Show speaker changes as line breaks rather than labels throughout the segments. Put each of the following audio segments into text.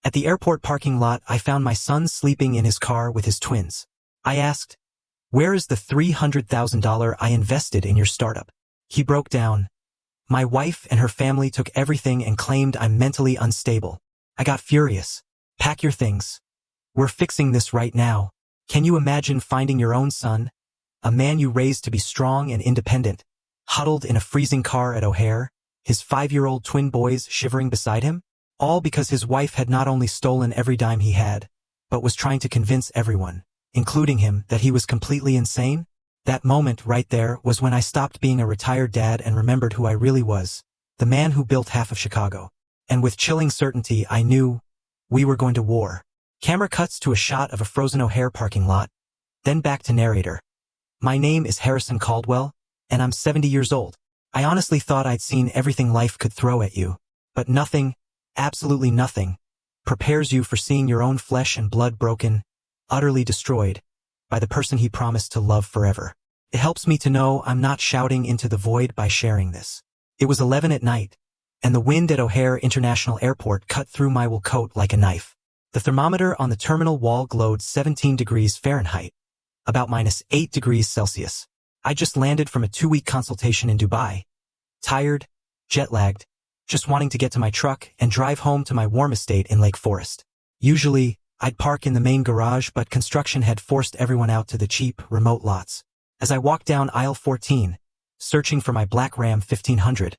At the airport parking lot, I found my son sleeping in his car with his twins. I asked, "Where is the $300,000 I invested in your startup?" He broke down. "My wife and her family took everything and claimed I'm mentally unstable." I got furious. "Pack your things. We're fixing this right now." Can you imagine finding your own son, a man you raised to be strong and independent, huddled in a freezing car at O'Hare, his 5-year-old twin boys shivering beside him? All because his wife had not only stolen every dime he had, but was trying to convince everyone, including him, that he was completely insane? That moment right there was when I stopped being a retired dad and remembered who I really was, the man who built half of Chicago. And with chilling certainty, I knew we were going to war. Camera cuts to a shot of a frozen O'Hare parking lot, then back to narrator. "My name is Harrison Caldwell, and I'm 70 years old. I honestly thought I'd seen everything life could throw at you, but nothing, absolutely nothing, prepares you for seeing your own flesh and blood broken, utterly destroyed, by the person he promised to love forever. It helps me to know I'm not shouting into the void by sharing this." It was 11 at night, and the wind at O'Hare International Airport cut through my wool coat like a knife. The thermometer on the terminal wall glowed 17 degrees Fahrenheit, about -8 degrees Celsius. I just landed from a 2-week consultation in Dubai. Tired, jet-lagged, just wanting to get to my truck and drive home to my warm estate in Lake Forest. Usually, I'd park in the main garage, but construction had forced everyone out to the cheap, remote lots. As I walked down aisle 14, searching for my black Ram 1500,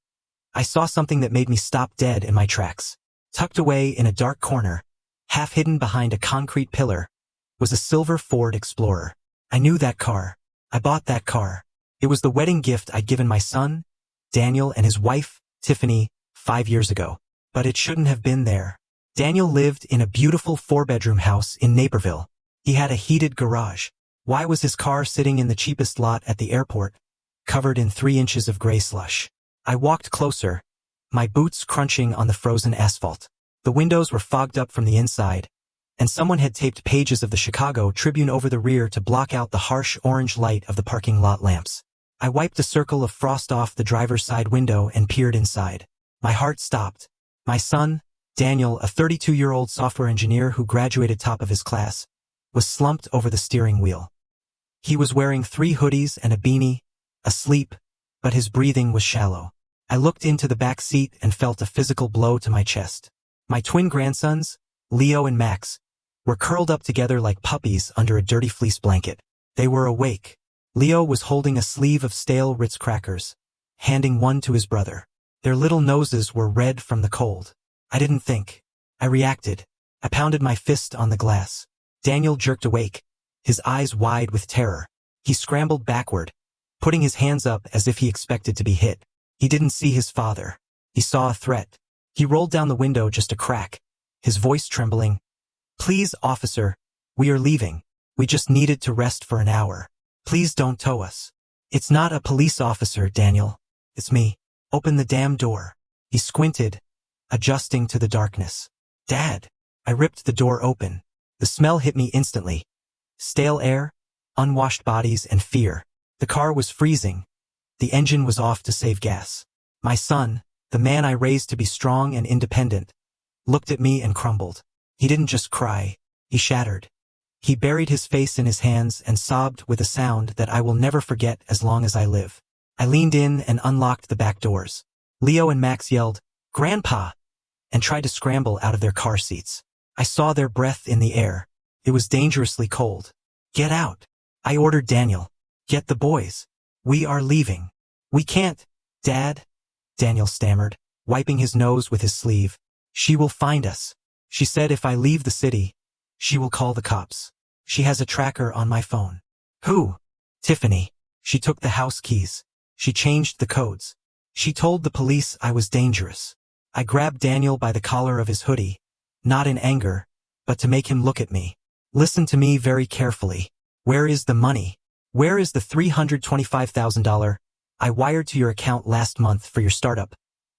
I saw something that made me stop dead in my tracks. Tucked away in a dark corner, half hidden behind a concrete pillar, was a silver Ford Explorer. I knew that car. I bought that car. It was the wedding gift I'd given my son, Daniel, and his wife, Tiffany, 5 years ago. But it shouldn't have been there. Daniel lived in a beautiful 4-bedroom house in Naperville. He had a heated garage. Why was his car sitting in the cheapest lot at the airport, covered in 3 inches of gray slush? I walked closer, my boots crunching on the frozen asphalt. The windows were fogged up from the inside, and someone had taped pages of the Chicago Tribune over the rear to block out the harsh orange light of the parking lot lamps. I wiped a circle of frost off the driver's side window and peered inside. My heart stopped. My son, Daniel, a 32-year-old software engineer who graduated top of his class, was slumped over the steering wheel. He was wearing 3 hoodies and a beanie, asleep, but his breathing was shallow. I looked into the back seat and felt a physical blow to my chest. My twin grandsons, Leo and Max, were curled up together like puppies under a dirty fleece blanket. They were awake. Leo was holding a sleeve of stale Ritz crackers, handing one to his brother. Their little noses were red from the cold. I didn't think. I reacted. I pounded my fist on the glass. Daniel jerked awake, his eyes wide with terror. He scrambled backward, putting his hands up as if he expected to be hit. He didn't see his father. He saw a threat. He rolled down the window just a crack, his voice trembling. "Please, officer, we are leaving. We just needed to rest for an hour. Please don't tow us." "It's not a police officer, Daniel. It's me. Open the damn door." He squinted, adjusting to the darkness. "Dad." I ripped the door open. The smell hit me instantly. Stale air, unwashed bodies, and fear. The car was freezing. The engine was off to save gas. My son, the man I raised to be strong and independent, looked at me and crumbled. He didn't just cry. He shattered. He buried his face in his hands and sobbed with a sound that I will never forget as long as I live. I leaned in and unlocked the back doors. Leo and Max yelled, "Grandpa!" and tried to scramble out of their car seats. I saw their breath in the air. It was dangerously cold. "Get out!" I ordered Daniel. "Get the boys. We are leaving." "We can't, Dad," Daniel stammered, wiping his nose with his sleeve. "She will find us. She said if I leave the city, she will call the cops. She has a tracker on my phone." "Who?" "Tiffany. She took the house keys. She changed the codes. She told the police I was dangerous." I grabbed Daniel by the collar of his hoodie, not in anger, but to make him look at me. "Listen to me very carefully. Where is the money? Where is the $325,000 I wired to your account last month for your startup,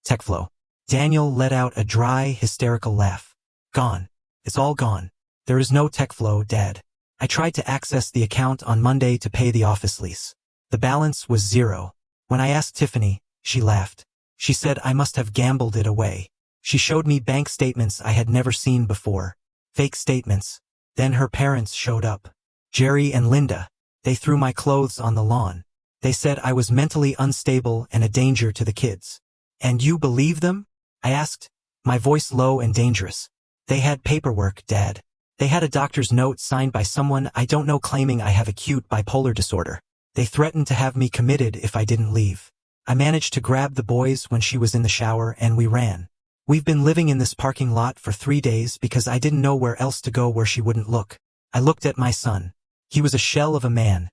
TechFlow?" Daniel let out a dry, hysterical laugh. "Gone. It's all gone. There is no TechFlow, Dad. I tried to access the account on Monday to pay the office lease. The balance was 0. When I asked Tiffany, she laughed. She said I must have gambled it away. She showed me bank statements I had never seen before. Fake statements. Then her parents showed up. Jerry and Linda. They threw my clothes on the lawn. They said I was mentally unstable and a danger to the kids. And you believe them? I asked, my voice low and dangerous. They had paperwork, Dad. They had a doctor's note signed by someone I don't know claiming I have acute bipolar disorder. They threatened to have me committed if I didn't leave. I managed to grab the boys when she was in the shower and we ran. We've been living in this parking lot for 3 days because I didn't know where else to go where she wouldn't look. I looked at my son. He was a shell of a man,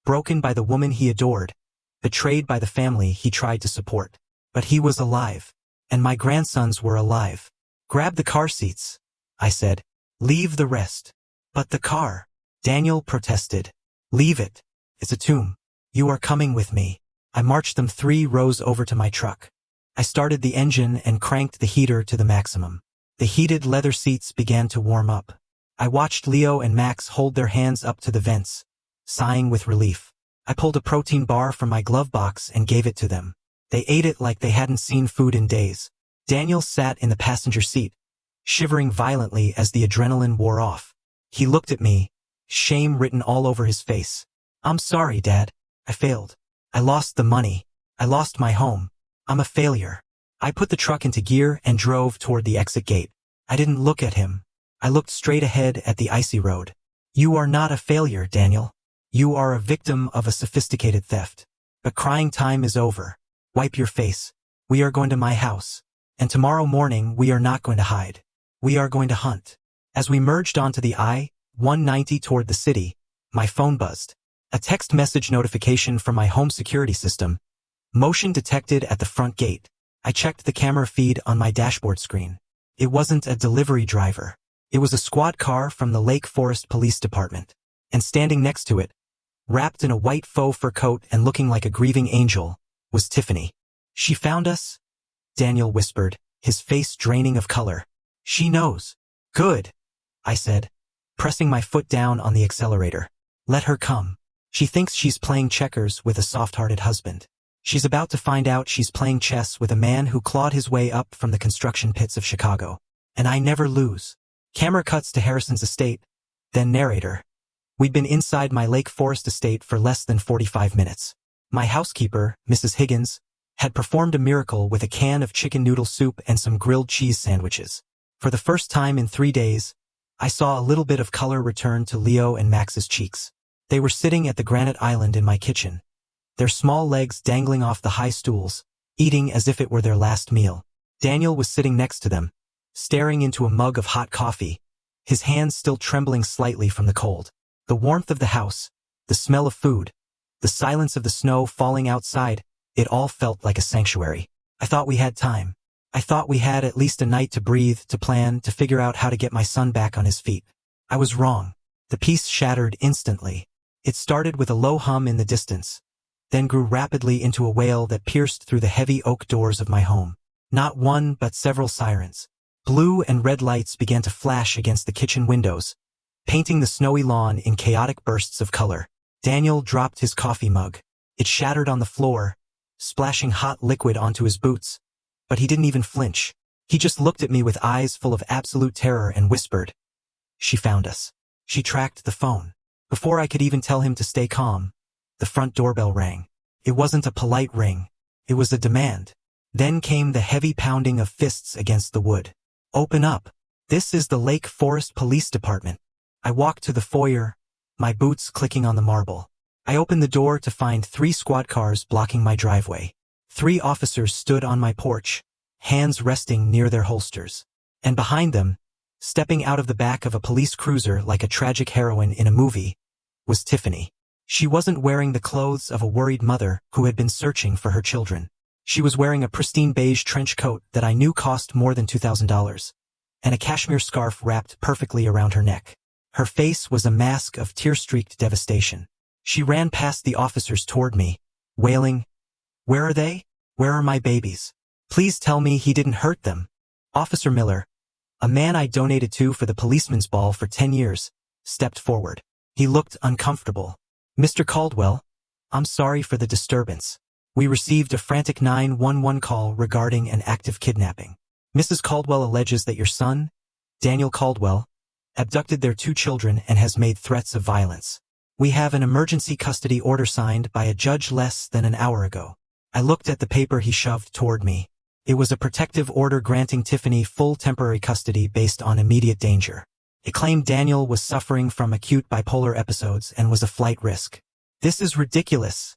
broken by the woman he adored, betrayed by the family he tried to support. But he was alive, and my grandsons were alive. Grab the car seats, I said. Leave the rest. But the car, Daniel protested. Leave it. It's a tomb. You are coming with me. I marched them 3 rows over to my truck. I started the engine and cranked the heater to the maximum. The heated leather seats began to warm up. I watched Leo and Max hold their hands up to the vents, sighing with relief. I pulled a protein bar from my glove box and gave it to them. They ate it like they hadn't seen food in days. Daniel sat in the passenger seat, shivering violently as the adrenaline wore off. He looked at me, shame written all over his face. I'm sorry, Dad. I failed. I lost the money. I lost my home. I'm a failure. I put the truck into gear and drove toward the exit gate. I didn't look at him. I looked straight ahead at the icy road. You are not a failure, Daniel. You are a victim of a sophisticated theft. But crying time is over. Wipe your face. We are going to my house. And tomorrow morning we are not going to hide. We are going to hunt. As we merged onto the I-190 toward the city, my phone buzzed. A text message notification from my home security system. Motion detected at the front gate. I checked the camera feed on my dashboard screen. It wasn't a delivery driver. It was a squad car from the Lake Forest Police Department. And standing next to it, wrapped in a white faux fur coat and looking like a grieving angel, was Tiffany. She found us? Daniel whispered, his face draining of color. She knows. Good, I said, pressing my foot down on the accelerator. Let her come. She thinks she's playing checkers with a soft-hearted husband. She's about to find out she's playing chess with a man who clawed his way up from the construction pits of Chicago. And I never lose. Camera cuts to Harrison's estate, then narrator. We'd been inside my Lake Forest estate for less than 45 minutes. My housekeeper, Mrs. Higgins, had performed a miracle with a can of chicken noodle soup and some grilled cheese sandwiches. For the first time in 3 days, I saw a little bit of color return to Leo and Max's cheeks. They were sitting at the granite island in my kitchen, their small legs dangling off the high stools, eating as if it were their last meal. Daniel was sitting next to them, staring into a mug of hot coffee, his hands still trembling slightly from the cold. The warmth of the house, the smell of food, the silence of the snow falling outside, it all felt like a sanctuary. I thought we had time. I thought we had at least a night to breathe, to plan, to figure out how to get my son back on his feet. I was wrong. The peace shattered instantly. It started with a low hum in the distance, then grew rapidly into a wail that pierced through the heavy oak doors of my home. Not one, but several sirens. Blue and red lights began to flash against the kitchen windows, painting the snowy lawn in chaotic bursts of color. Daniel dropped his coffee mug. It shattered on the floor, splashing hot liquid onto his boots. But he didn't even flinch. He just looked at me with eyes full of absolute terror and whispered, "She found us." She tracked the phone. Before I could even tell him to stay calm, the front doorbell rang. It wasn't a polite ring. It was a demand. Then came the heavy pounding of fists against the wood. "Open up. This is the Lake Forest Police Department." I walked to the foyer, my boots clicking on the marble. I opened the door to find 3 squad cars blocking my driveway. 3 officers stood on my porch, hands resting near their holsters. And behind them, stepping out of the back of a police cruiser like a tragic heroine in a movie, was Tiffany. She wasn't wearing the clothes of a worried mother who had been searching for her children. She was wearing a pristine beige trench coat that I knew cost more than $2,000, and a cashmere scarf wrapped perfectly around her neck. Her face was a mask of tear-streaked devastation. She ran past the officers toward me, wailing, "Where are they? Where are my babies? Please tell me he didn't hurt them." Officer Miller, a man I donated to for the policeman's ball for 10 years, stepped forward. He looked uncomfortable. "Mr. Caldwell, I'm sorry for the disturbance. We received a frantic 911 call regarding an active kidnapping." Mrs. Caldwell alleges that your son, Daniel Caldwell, abducted their 2 children and has made threats of violence. We have an emergency custody order signed by a judge less than an hour ago. I looked at the paper he shoved toward me. It was a protective order granting Tiffany full temporary custody based on immediate danger. It claimed Daniel was suffering from acute bipolar episodes and was a flight risk. This is ridiculous,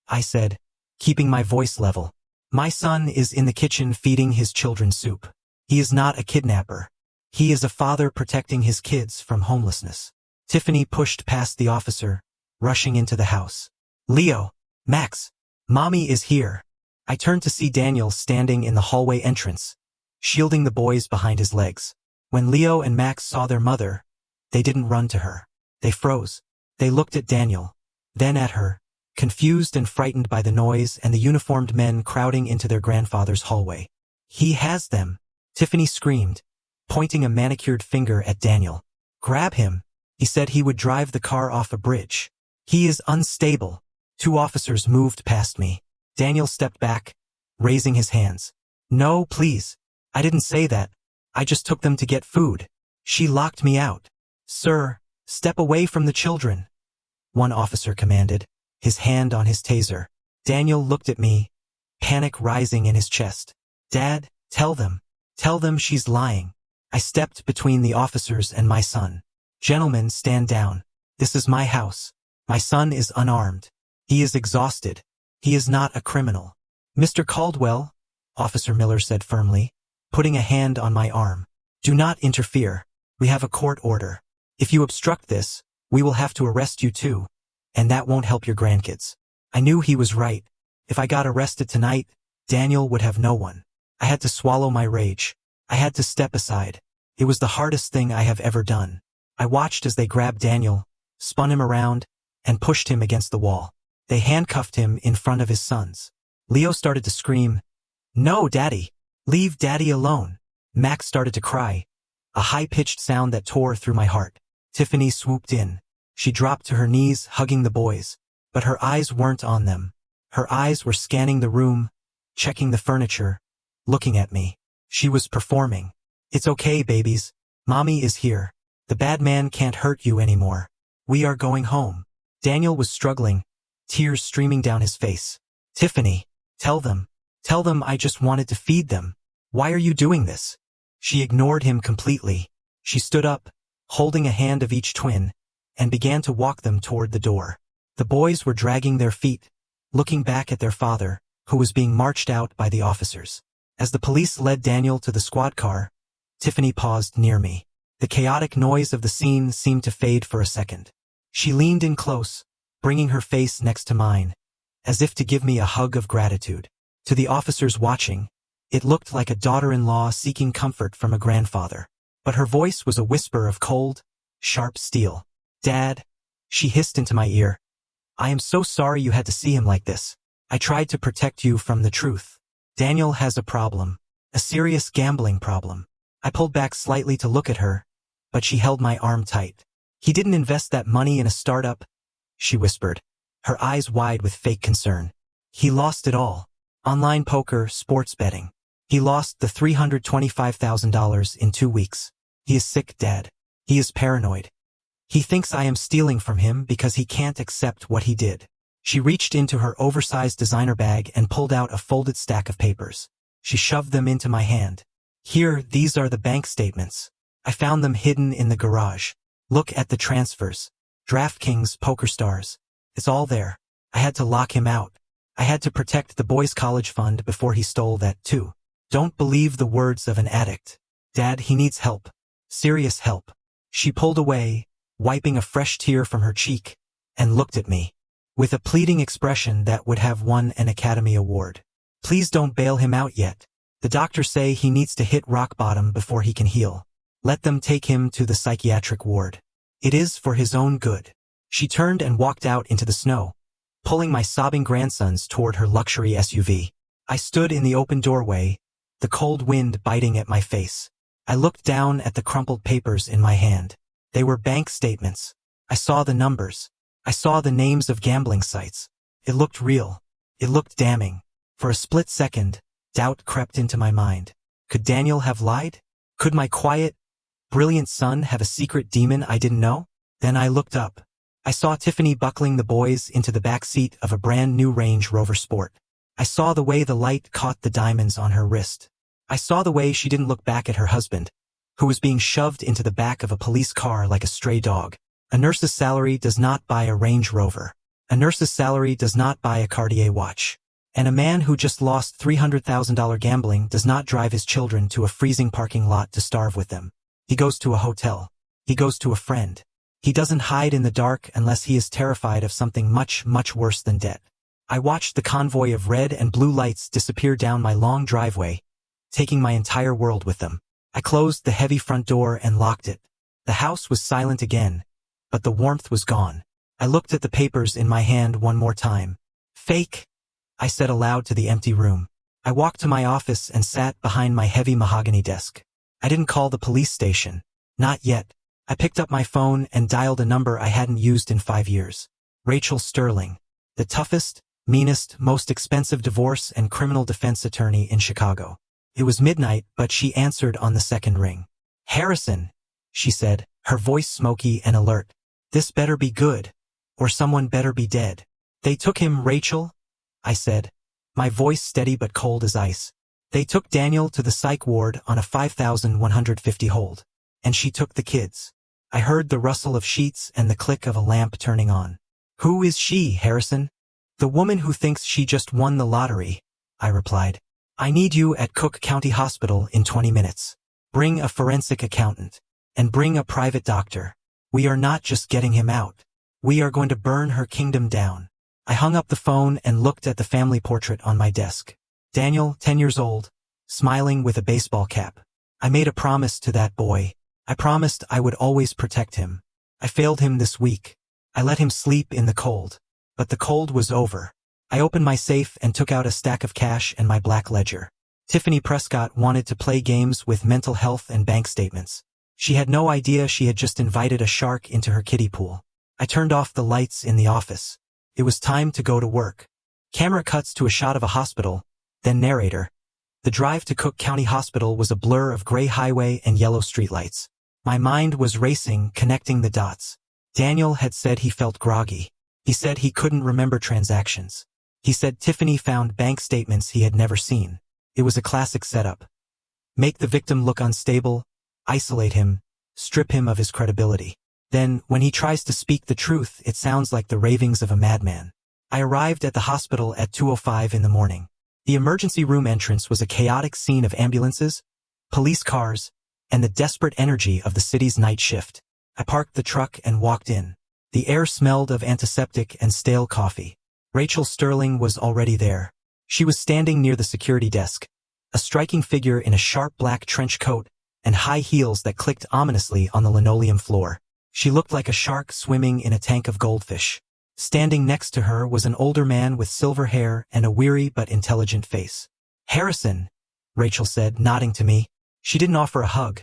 I said, keeping my voice level. My son is in the kitchen feeding his children soup. He is not a kidnapper. He is a father protecting his kids from homelessness. Tiffany pushed past the officer, rushing into the house. Leo, Max, Mommy is here. I turned to see Daniel standing in the hallway entrance, shielding the boys behind his legs. When Leo and Max saw their mother, they didn't run to her. They froze. They looked at Daniel, then at her, confused and frightened by the noise and the uniformed men crowding into their grandfather's hallway. He has them, Tiffany screamed, pointing a manicured finger at Daniel. Grab him. He said he would drive the car off a bridge. He is unstable. 2 officers moved past me. Daniel stepped back, raising his hands. No, please. I didn't say that. I just took them to get food. She locked me out. Sir, step away from the children, one officer commanded, his hand on his taser. Daniel looked at me, panic rising in his chest. Dad, tell them she's lying. I stepped between the officers and my son. Gentlemen, stand down. This is my house. My son is unarmed. He is exhausted. He is not a criminal. Mr. Caldwell, Officer Miller said firmly, putting a hand on my arm. Do not interfere. We have a court order. If you obstruct this, we will have to arrest you too, and that won't help your grandkids. I knew he was right. If I got arrested tonight, Daniel would have no one. I had to swallow my rage. I had to step aside. It was the hardest thing I have ever done. I watched as they grabbed Daniel, spun him around, and pushed him against the wall. They handcuffed him in front of his sons. Leo started to scream, "No, Daddy! Leave Daddy alone!" Max started to cry, a high-pitched sound that tore through my heart. Tiffany swooped in. She dropped to her knees, hugging the boys, but her eyes weren't on them. Her eyes were scanning the room, checking the furniture, looking at me. She was performing. It's okay, babies. Mommy is here. The bad man can't hurt you anymore. We are going home. Daniel was struggling, tears streaming down his face. Tiffany, tell them I just wanted to feed them. Why are you doing this? She ignored him completely. She stood up, holding a hand of each twin, and began to walk them toward the door. The boys were dragging their feet, looking back at their father, who was being marched out by the officers. As the police led Daniel to the squad car, Tiffany paused near me. The chaotic noise of the scene seemed to fade for a second. She leaned in close, bringing her face next to mine, as if to give me a hug of gratitude. To the officers watching, it looked like a daughter-in-law seeking comfort from a grandfather. But her voice was a whisper of cold, sharp steel. Dad, she hissed into my ear, I am so sorry you had to see him like this. I tried to protect you from the truth. Daniel has a problem, a serious gambling problem. I pulled back slightly to look at her, but she held my arm tight. He didn't invest that money in a startup, she whispered, her eyes wide with fake concern. He lost it all. Online poker, sports betting. He lost the $325,000 in 2 weeks. He is sick, Dad. He is paranoid. He thinks I am stealing from him because he can't accept what he did. She reached into her oversized designer bag and pulled out a folded stack of papers. She shoved them into my hand. Here, these are the bank statements. I found them hidden in the garage. Look at the transfers. DraftKings, PokerStars. It's all there. I had to lock him out. I had to protect the boys' college fund before he stole that too. Don't believe the words of an addict. Dad, he needs help. Serious help. She pulled away, wiping a fresh tear from her cheek, and looked at me with a pleading expression that would have won an Academy Award. Please don't bail him out yet. The doctors say he needs to hit rock bottom before he can heal. Let them take him to the psychiatric ward. It is for his own good. She turned and walked out into the snow, pulling my sobbing grandsons toward her luxury SUV. I stood in the open doorway, the cold wind biting at my face. I looked down at the crumpled papers in my hand. They were bank statements. I saw the numbers. I saw the names of gambling sites. It looked real. It looked damning. For a split second, doubt crept into my mind. Could Daniel have lied? Could my quiet, brilliant son have a secret demon I didn't know? Then I looked up. I saw Tiffany buckling the boys into the back seat of a brand new Range Rover Sport. I saw the way the light caught the diamonds on her wrist. I saw the way she didn't look back at her husband, who was being shoved into the back of a police car like a stray dog. A nurse's salary does not buy a Range Rover. A nurse's salary does not buy a Cartier watch. And a man who just lost $300,000 gambling does not drive his children to a freezing parking lot to starve with them. He goes to a hotel. He goes to a friend. He doesn't hide in the dark unless he is terrified of something much, much worse than death. I watched the convoy of red and blue lights disappear down my long driveway, taking my entire world with them. I closed the heavy front door and locked it. The house was silent again, but the warmth was gone. I looked at the papers in my hand one more time. Fake, I said aloud to the empty room. I walked to my office and sat behind my heavy mahogany desk. I didn't call the police station. Not yet. I picked up my phone and dialed a number I hadn't used in 5 years. Rachel Sterling, the toughest, meanest, most expensive divorce and criminal defense attorney in Chicago. It was midnight, but she answered on the second ring. Harrison, she said, her voice smoky and alert. This better be good, or someone better be dead. They took him, Rachel, I said, my voice steady but cold as ice. They took Daniel to the psych ward on a 5,150 hold. And she took the kids. I heard the rustle of sheets and the click of a lamp turning on. Who is she, Harrison? The woman who thinks she just won the lottery, I replied. I need you at Cook County Hospital in 20 minutes. Bring a forensic accountant. And bring a private doctor. We are not just getting him out. We are going to burn her kingdom down. I hung up the phone and looked at the family portrait on my desk. Daniel, 10 years old, smiling with a baseball cap. I made a promise to that boy. I promised I would always protect him. I failed him this week. I let him sleep in the cold. But the cold was over. I opened my safe and took out a stack of cash and my black ledger. Tiffany Prescott wanted to play games with mental health and bank statements. She had no idea she had just invited a shark into her kiddie pool. I turned off the lights in the office. It was time to go to work. Camera cuts to a shot of a hospital, then narrator. The drive to Cook County Hospital was a blur of gray highway and yellow streetlights. My mind was racing, connecting the dots. Daniel had said he felt groggy. He said he couldn't remember transactions. He said Tiffany found bank statements he had never seen. It was a classic setup. Make the victim look unstable, isolate him, strip him of his credibility. Then, when he tries to speak the truth, it sounds like the ravings of a madman. I arrived at the hospital at 2:05 in the morning. The emergency room entrance was a chaotic scene of ambulances, police cars, and the desperate energy of the city's night shift. I parked the truck and walked in. The air smelled of antiseptic and stale coffee. Rachel Sterling was already there. She was standing near the security desk, a striking figure in a sharp black trench coat and high heels that clicked ominously on the linoleum floor. She looked like a shark swimming in a tank of goldfish. Standing next to her was an older man with silver hair and a weary but intelligent face. Harrison, Rachel said, nodding to me. She didn't offer a hug.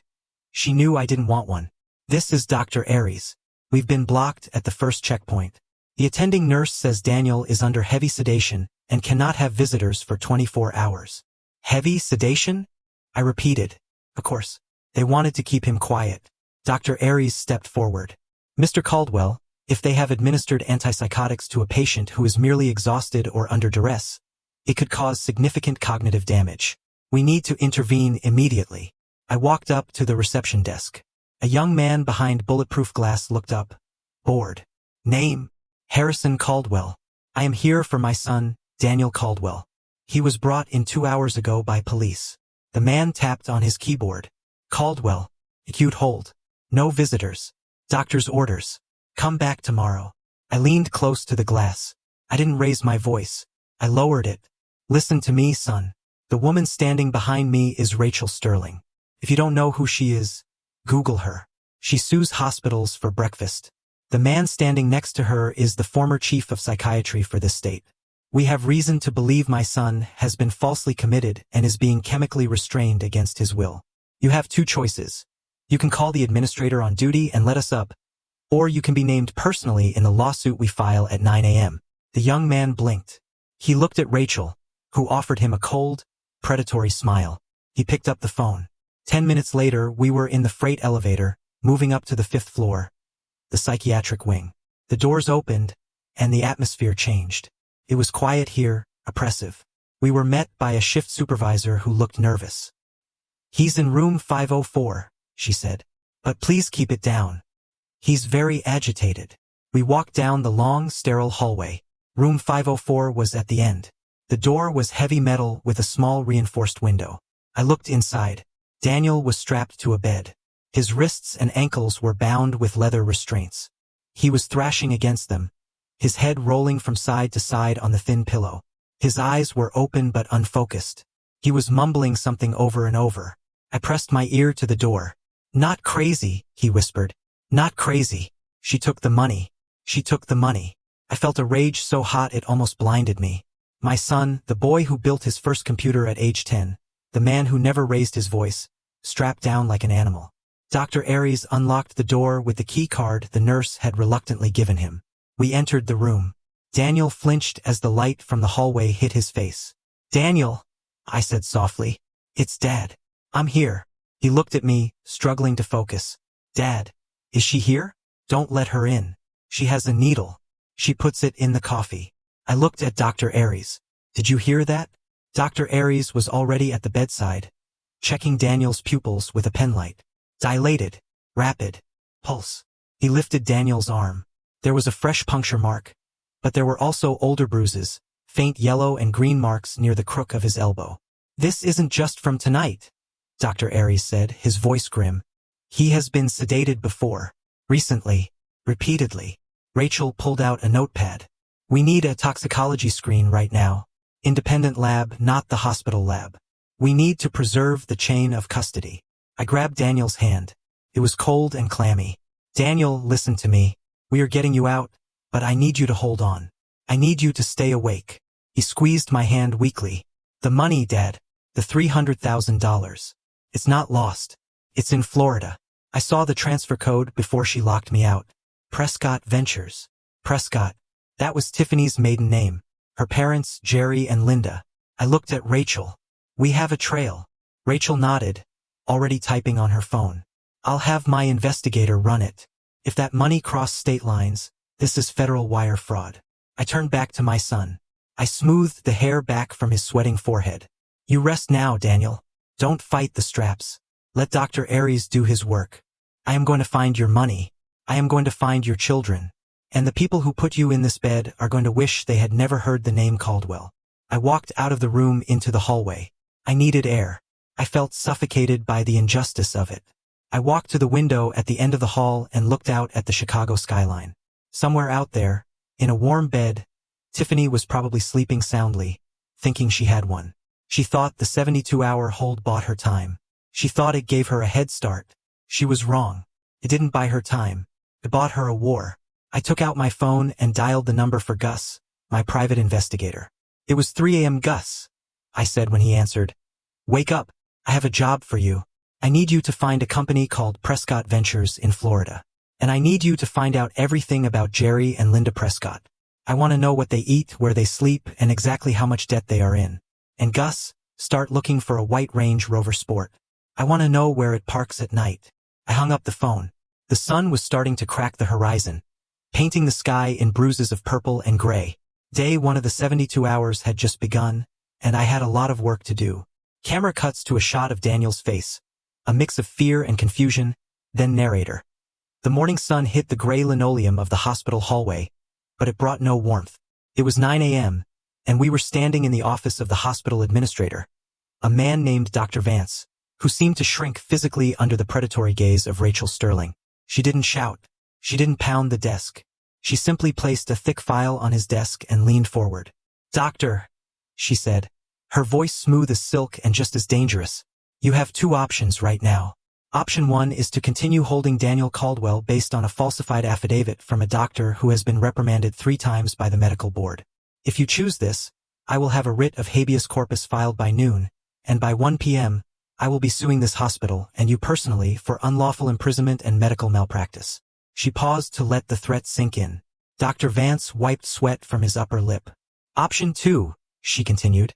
She knew I didn't want one. This is Dr. Aries. We've been blocked at the first checkpoint. The attending nurse says Daniel is under heavy sedation and cannot have visitors for 24 hours. Heavy sedation? I repeated. Of course. They wanted to keep him quiet. Dr. Aries stepped forward. Mr. Caldwell, if they have administered antipsychotics to a patient who is merely exhausted or under duress, it could cause significant cognitive damage. We need to intervene immediately. I walked up to the reception desk. A young man behind bulletproof glass looked up. Bored. Name? Harrison Caldwell. I am here for my son, Daniel Caldwell. He was brought in 2 hours ago by police. The man tapped on his keyboard. Caldwell. Acute hold. No visitors. Doctor's orders. Come back tomorrow. I leaned close to the glass. I didn't raise my voice. I lowered it. Listen to me, son. The woman standing behind me is Rachel Sterling. If you don't know who she is, Google her. She sues hospitals for breakfast. The man standing next to her is the former chief of psychiatry for this state. We have reason to believe my son has been falsely committed and is being chemically restrained against his will. You have two choices. You can call the administrator on duty and let us up, or you can be named personally in the lawsuit we file at 9 a.m. The young man blinked. He looked at Rachel, who offered him a cold, predatory smile. He picked up the phone. 10 minutes later, we were in the freight elevator, moving up to the 5th floor, the psychiatric wing. The doors opened, and the atmosphere changed. It was quiet here, oppressive. We were met by a shift supervisor who looked nervous. "He's in room 504, she said. "But please keep it down. He's very agitated." We walked down the long, sterile hallway. Room 504 was at the end. The door was heavy metal with a small reinforced window. I looked inside. Daniel was strapped to a bed. His wrists and ankles were bound with leather restraints. He was thrashing against them, his head rolling from side to side on the thin pillow. His eyes were open but unfocused. He was mumbling something over and over. I pressed my ear to the door. "Not crazy," he whispered. "Not crazy. She took the money. She took the money." I felt a rage so hot it almost blinded me. My son, the boy who built his first computer at age 10, the man who never raised his voice, strapped down like an animal. Dr. Aries unlocked the door with the key card the nurse had reluctantly given him. We entered the room. Daniel flinched as the light from the hallway hit his face. "Daniel," I said softly. "It's Dad. I'm here." He looked at me, struggling to focus. "Dad, is she here?" "Don't let her in. She has a needle. She puts it in the coffee." I looked at Dr. Aries. "Did you hear that?" Dr. Aries was already at the bedside, checking Daniel's pupils with a penlight. Dilated, rapid, pulse. He lifted Daniel's arm. There was a fresh puncture mark, but there were also older bruises, faint yellow and green marks near the crook of his elbow. "This isn't just from tonight," Dr. Aries said, his voice grim. "He has been sedated before. Recently. Repeatedly." Rachel pulled out a notepad. "We need a toxicology screen right now. Independent lab, not the hospital lab. We need to preserve the chain of custody." I grabbed Daniel's hand. It was cold and clammy. "Daniel, listen to me. We are getting you out, but I need you to hold on. I need you to stay awake." He squeezed my hand weakly. "The money, Dad. The $300,000. It's not lost. It's in Florida." I saw the transfer code before she locked me out. Prescott Ventures. Prescott. That was Tiffany's maiden name. Her parents, Jerry and Linda. I looked at Rachel. "We have a trail." Rachel nodded, already typing on her phone. "I'll have my investigator run it. If that money crossed state lines, this is federal wire fraud." I turned back to my son. I smoothed the hair back from his sweating forehead. "You rest now, Daniel. Don't fight the straps. Let Dr. Aries do his work. I am going to find your money. I am going to find your children. And the people who put you in this bed are going to wish they had never heard the name Caldwell." I walked out of the room into the hallway. I needed air. I felt suffocated by the injustice of it. I walked to the window at the end of the hall and looked out at the Chicago skyline. Somewhere out there, in a warm bed, Tiffany was probably sleeping soundly, thinking she had one. She thought the 72-hour hold bought her time. She thought it gave her a head start. She was wrong. It didn't buy her time. It bought her a war. I took out my phone and dialed the number for Gus, my private investigator. "It was 3 a.m. Gus," I said when he answered. "Wake up. I have a job for you. I need you to find a company called Prescott Ventures in Florida. And I need you to find out everything about Jerry and Linda Prescott. I want to know what they eat, where they sleep, and exactly how much debt they are in. And Gus, start looking for a white Range Rover Sport. I want to know where it parks at night." I hung up the phone. The sun was starting to crack the horizon, painting the sky in bruises of purple and gray. Day 1 of the 72 hours had just begun, and I had a lot of work to do. Camera cuts to a shot of Daniel's face, a mix of fear and confusion, then narrator. The morning sun hit the gray linoleum of the hospital hallway, but it brought no warmth. It was 9 a.m., and we were standing in the office of the hospital administrator, a man named Dr. Vance, who seemed to shrink physically under the predatory gaze of Rachel Sterling. She didn't shout. She didn't pound the desk. She simply placed a thick file on his desk and leaned forward. "Doctor," she said, her voice smooth as silk and just as dangerous. "You have 2 options right now. Option 1 is to continue holding Daniel Caldwell based on a falsified affidavit from a doctor who has been reprimanded 3 times by the medical board. If you choose this, I will have a writ of habeas corpus filed by noon, and by 1 p.m., I will be suing this hospital and you personally for unlawful imprisonment and medical malpractice." She paused to let the threat sink in. Dr. Vance wiped sweat from his upper lip. "Option 2, she continued,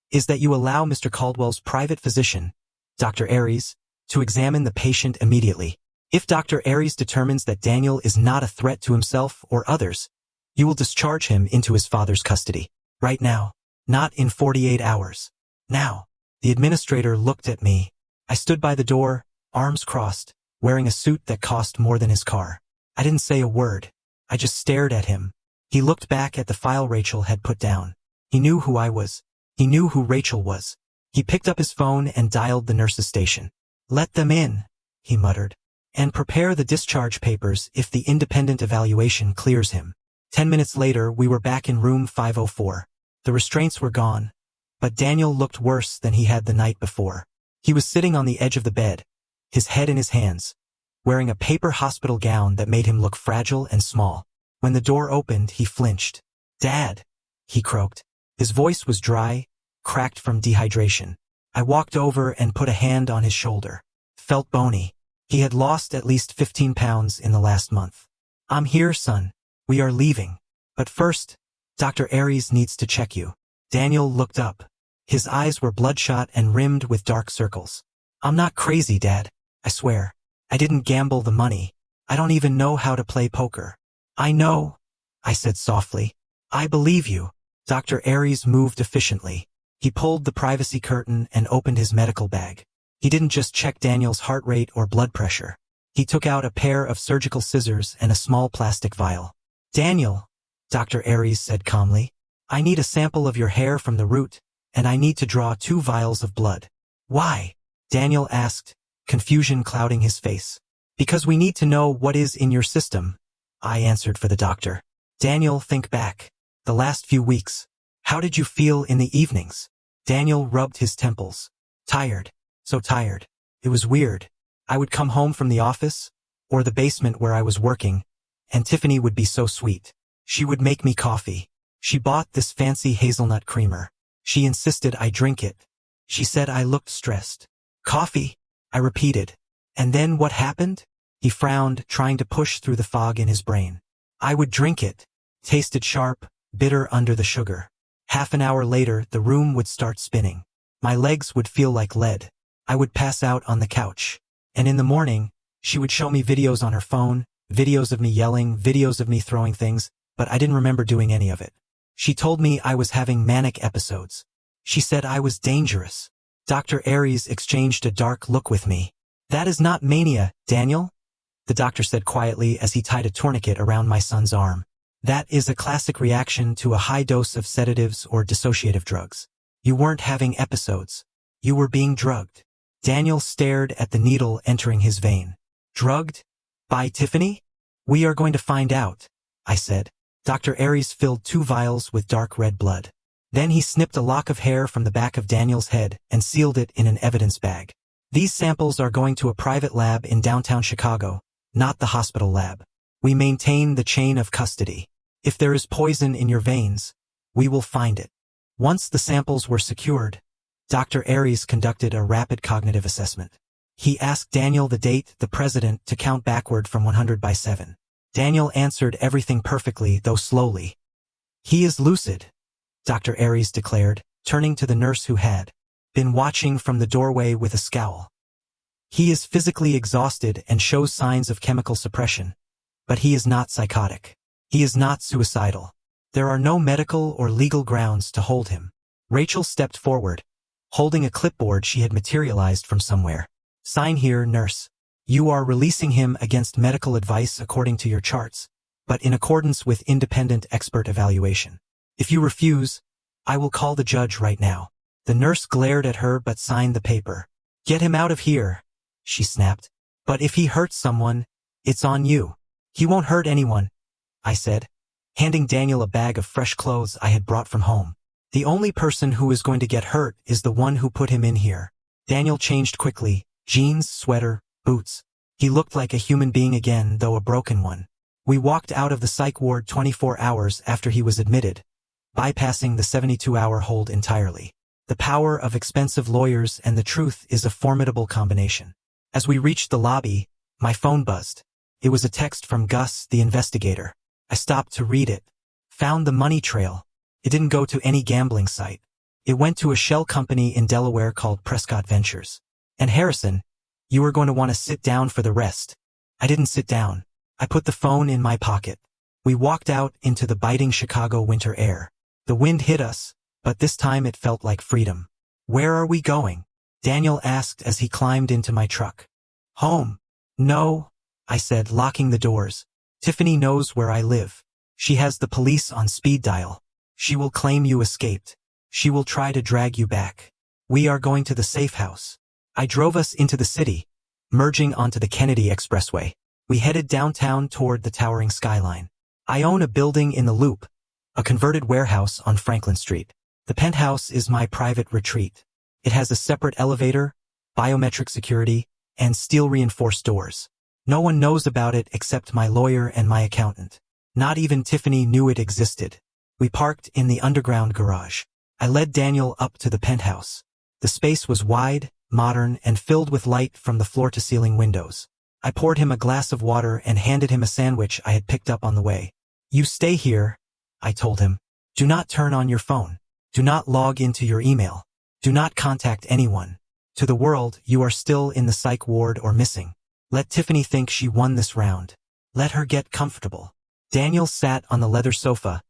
"is that you allow Mr. Caldwell's private physician, Dr. Aries, to examine the patient immediately. If Dr. Aries determines that Daniel is not a threat to himself or others, you will discharge him into his father's custody. Right now. Not in 48 hours. Now. The administrator looked at me. I stood by the door, arms crossed, wearing a suit that cost more than his car. I didn't say a word. I just stared at him. He looked back at the file Rachel had put down. He knew who I was. He knew who Rachel was. He picked up his phone and dialed the nurse's station. "Let them in," he muttered. "And prepare the discharge papers if the independent evaluation clears him." 10 minutes later, we were back in room 504. The restraints were gone, but Daniel looked worse than he had the night before. He was sitting on the edge of the bed, his head in his hands, wearing a paper hospital gown that made him look fragile and small. When the door opened, he flinched. "Dad," he croaked. His voice was dry, cracked from dehydration. I walked over and put a hand on his shoulder. Felt bony. He had lost at least 15 pounds in the last month. "I'm here, son. We are leaving. But first, Dr. Aries needs to check you." Daniel looked up. His eyes were bloodshot and rimmed with dark circles. "I'm not crazy, Dad. I swear. I didn't gamble the money. I don't even know how to play poker." "I know," I said softly. "I believe you." Dr. Aries moved efficiently. He pulled the privacy curtain and opened his medical bag. He didn't just check Daniel's heart rate or blood pressure. He took out a pair of surgical scissors and a small plastic vial. "Daniel," Dr. Aries said calmly, "I need a sample of your hair from the root, and I need to draw 2 vials of blood." "Why?" Daniel asked, confusion clouding his face. "Because we need to know what is in your system," I answered for the doctor. "Daniel, think back. The last few weeks. How did you feel in the evenings?" Daniel rubbed his temples. "Tired. So tired. It was weird. I would come home from the office, or the basement where I was working, and Tiffany would be so sweet. She would make me coffee. She bought this fancy hazelnut creamer. She insisted I drink it. She said I looked stressed. "Coffee?" I repeated. "And then what happened?" He frowned, trying to push through the fog in his brain. "I would drink it. Tasted sharp, bitter under the sugar. Half an hour later, the room would start spinning. My legs would feel like lead. I would pass out on the couch. And in the morning, she would show me videos on her phone, videos of me yelling, videos of me throwing things, but I didn't remember doing any of it. She told me I was having manic episodes. She said I was dangerous." Dr. Aries exchanged a dark look with me. "That is not mania, Daniel," the doctor said quietly as he tied a tourniquet around my son's arm. "That is a classic reaction to a high dose of sedatives or dissociative drugs. You weren't having episodes. You were being drugged." Daniel stared at the needle entering his vein. "Drugged? By Tiffany?" "We are going to find out," I said. Dr. Aries filled 2 vials with dark red blood. Then he snipped a lock of hair from the back of Daniel's head and sealed it in an evidence bag. "These samples are going to a private lab in downtown Chicago, not the hospital lab. We maintain the chain of custody. If there is poison in your veins, we will find it." Once the samples were secured, Dr. Aries conducted a rapid cognitive assessment. He asked Daniel the date, the president, to count backward from 100 by 7. Daniel answered everything perfectly, though slowly. "He is lucid," Dr. Aries declared, turning to the nurse who had been watching from the doorway with a scowl. "He is physically exhausted and shows signs of chemical suppression, but he is not psychotic. He is not suicidal. There are no medical or legal grounds to hold him." Rachel stepped forward, holding a clipboard she had materialized from somewhere. "Sign here, nurse. You are releasing him against medical advice according to your charts, but in accordance with independent expert evaluation. If you refuse, I will call the judge right now." The nurse glared at her but signed the paper. "Get him out of here," she snapped. "But if he hurts someone, it's on you." "He won't hurt anyone," I said, handing Daniel a bag of fresh clothes I had brought from home. "The only person who is going to get hurt is the one who put him in here." Daniel changed quickly, jeans, sweater, boots. He looked like a human being again, though a broken one. We walked out of the psych ward 24 hours after he was admitted, bypassing the 72-hour hold entirely. The power of expensive lawyers and the truth is a formidable combination. As we reached the lobby, my phone buzzed. It was a text from Gus, the investigator. I stopped to read it. Found the money trail. It didn't go to any gambling site. It went to a shell company in Delaware called Prescott Ventures. And Harrison, you are going to want to sit down for the rest. I didn't sit down. I put the phone in my pocket. We walked out into the biting Chicago winter air. The wind hit us, but this time it felt like freedom. Where are we going? Daniel asked as he climbed into my truck. Home. No, I said, locking the doors. Tiffany knows where I live. She has the police on speed dial. She will claim you escaped. She will try to drag you back. We are going to the safe house. I drove us into the city, merging onto the Kennedy Expressway. We headed downtown toward the towering skyline. I own a building in the Loop, a converted warehouse on Franklin Street. The penthouse is my private retreat. It has a separate elevator, biometric security, and steel-reinforced doors. No one knows about it except my lawyer and my accountant. Not even Tiffany knew it existed. We parked in the underground garage. I led Daniel up to the penthouse. The space was wide, modern, and filled with light from the floor-to-ceiling windows. I poured him a glass of water and handed him a sandwich I had picked up on the way. You stay here, I told him. Do not turn on your phone. Do not log into your email. Do not contact anyone. To the world, you are still in the psych ward or missing. Let Tiffany think she won this round. Let her get comfortable. Daniel sat on the leather sofa,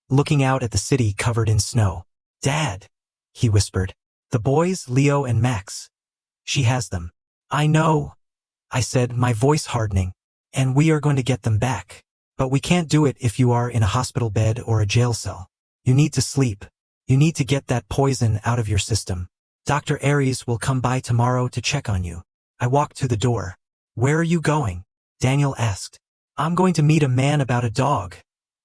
looking out at the city covered in snow. Dad, he whispered. The boys, Leo and Max. She has them. I know, I said, my voice hardening. And we are going to get them back. But we can't do it if you are in a hospital bed or a jail cell. You need to sleep. You need to get that poison out of your system. Dr. Aries will come by tomorrow to check on you. I walked to the door. Where are you going? Daniel asked. I'm going to meet a man about a dog,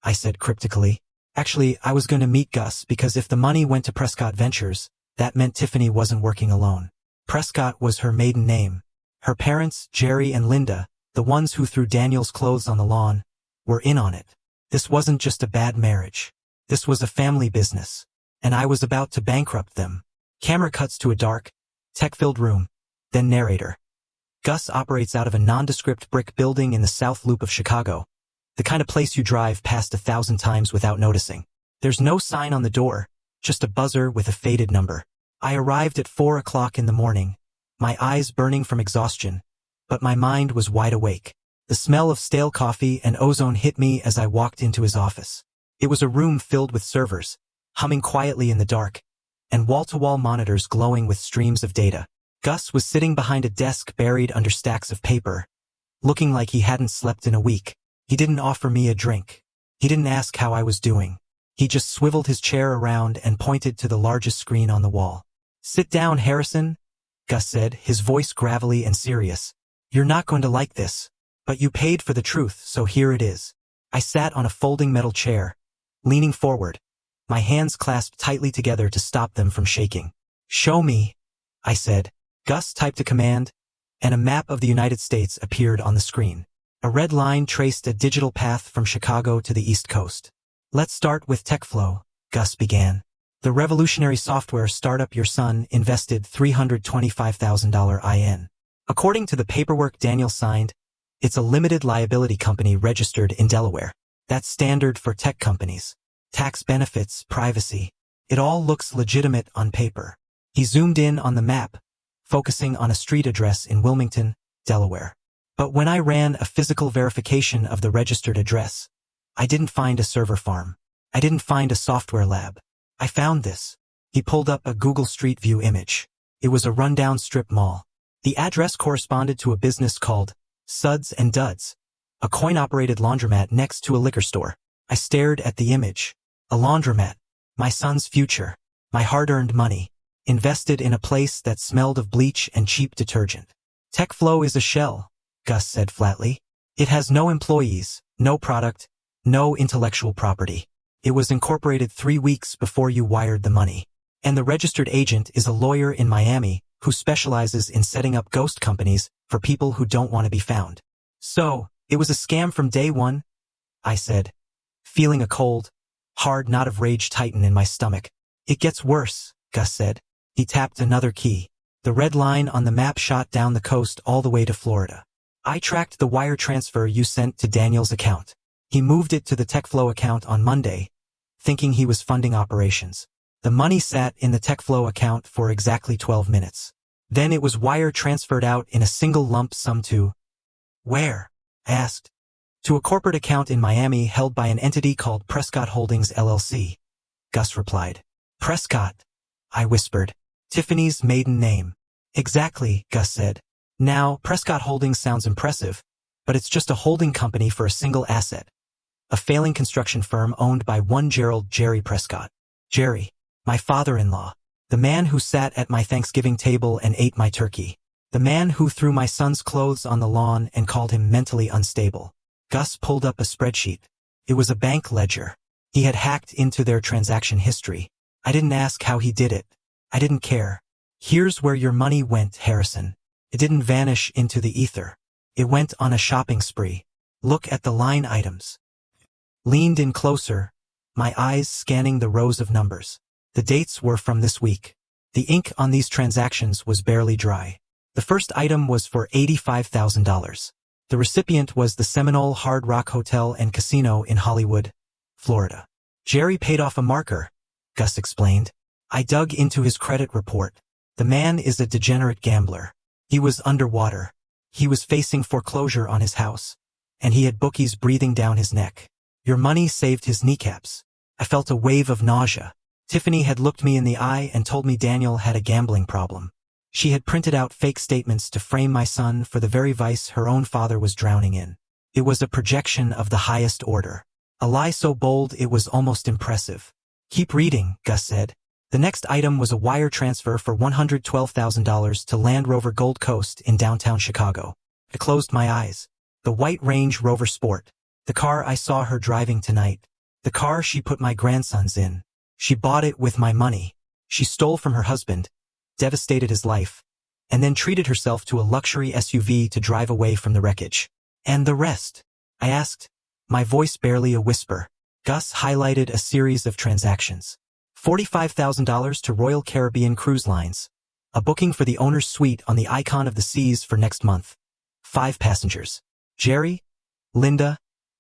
I said cryptically. Actually, I was going to meet Gus because if the money went to Prescott Ventures, that meant Tiffany wasn't working alone. Prescott was her maiden name. Her parents, Jerry and Linda, the ones who threw Daniel's clothes on the lawn, were in on it. This wasn't just a bad marriage. This was a family business. And I was about to bankrupt them. Camera cuts to a dark, tech-filled room, then narrator. Gus operates out of a nondescript brick building in the South Loop of Chicago, the kind of place you drive past 1,000 times without noticing. There's no sign on the door, just a buzzer with a faded number. I arrived at 4 o'clock in the morning, my eyes burning from exhaustion, but my mind was wide awake. The smell of stale coffee and ozone hit me as I walked into his office. It was a room filled with servers, humming quietly in the dark, and wall-to-wall monitors glowing with streams of data. Gus was sitting behind a desk buried under stacks of paper, looking like he hadn't slept in a week. He didn't offer me a drink. He didn't ask how I was doing. He just swiveled his chair around and pointed to the largest screen on the wall. Sit down, Harrison, Gus said, his voice gravelly and serious. You're not going to like this, but you paid for the truth, so here it is. I sat on a folding metal chair, leaning forward, my hands clasped tightly together to stop them from shaking. Show me, I said. Gus typed a command, and a map of the United States appeared on the screen. A red line traced a digital path from Chicago to the East Coast. Let's start with TechFlow, Gus began. The revolutionary software startup your son invested $325,000 in. According to the paperwork Daniel signed, it's a limited liability company registered in Delaware. That's standard for tech companies. Tax benefits, privacy. It all looks legitimate on paper. He zoomed in on the map, focusing on a street address in Wilmington, Delaware. But when I ran a physical verification of the registered address, I didn't find a server farm. I didn't find a software lab. I found this. He pulled up a Google Street View image. It was a rundown strip mall. The address corresponded to a business called Suds and Duds, a coin-operated laundromat next to a liquor store. I stared at the image. A laundromat. My son's future. My hard-earned money. Invested in a place that smelled of bleach and cheap detergent. TechFlow is a shell, Gus said flatly. It has no employees, no product, no intellectual property. It was incorporated 3 weeks before you wired the money. And the registered agent is a lawyer in Miami who specializes in setting up ghost companies for people who don't want to be found. So, it was a scam from day one, I said, feeling a cold, hard knot of rage tighten in my stomach. It gets worse, Gus said. He tapped another key. The red line on the map shot down the coast all the way to Florida. I tracked the wire transfer you sent to Daniel's account. He moved it to the TechFlow account on Monday, thinking he was funding operations. The money sat in the TechFlow account for exactly 12 minutes. Then it was wire transferred out in a single lump sum to... Where? I asked. To a corporate account in Miami held by an entity called Prescott Holdings LLC. Gus replied. Prescott? I whispered. Tiffany's maiden name. Exactly, Gus said. Now, Prescott Holdings sounds impressive, but it's just a holding company for a single asset. A failing construction firm owned by one Jerry Prescott. Jerry, my father-in-law. The man who sat at my Thanksgiving table and ate my turkey. The man who threw my son's clothes on the lawn and called him mentally unstable. Gus pulled up a spreadsheet. It was a bank ledger. He had hacked into their transaction history. I didn't ask how he did it. I didn't care. Here's where your money went, Harrison. It didn't vanish into the ether. It went on a shopping spree. Look at the line items. Leaned in closer, my eyes scanning the rows of numbers. The dates were from this week. The ink on these transactions was barely dry. The first item was for $85,000. The recipient was the Seminole Hard Rock Hotel and Casino in Hollywood, Florida. Jerry paid off a marker, Gus explained. I dug into his credit report. The man is a degenerate gambler. He was underwater. He was facing foreclosure on his house. And he had bookies breathing down his neck. Your money saved his kneecaps. I felt a wave of nausea. Tiffany had looked me in the eye and told me Daniel had a gambling problem. She had printed out fake statements to frame my son for the very vice her own father was drowning in. It was a projection of the highest order. A lie so bold it was almost impressive. Keep reading, Gus said. The next item was a wire transfer for $112,000 to Land Rover Gold Coast in downtown Chicago. I closed my eyes. The white Range Rover Sport. The car I saw her driving tonight. The car she put my grandsons in. She bought it with my money. She stole from her husband, devastated his life, and then treated herself to a luxury SUV to drive away from the wreckage. And the rest? I asked, my voice barely a whisper. Gus highlighted a series of transactions. $45,000 to Royal Caribbean Cruise Lines. A booking for the owner's suite on the Icon of the Seas for next month. 5 passengers. Jerry, Linda,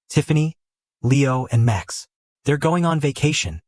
Tiffany, Leo, and Max. They're going on vacation,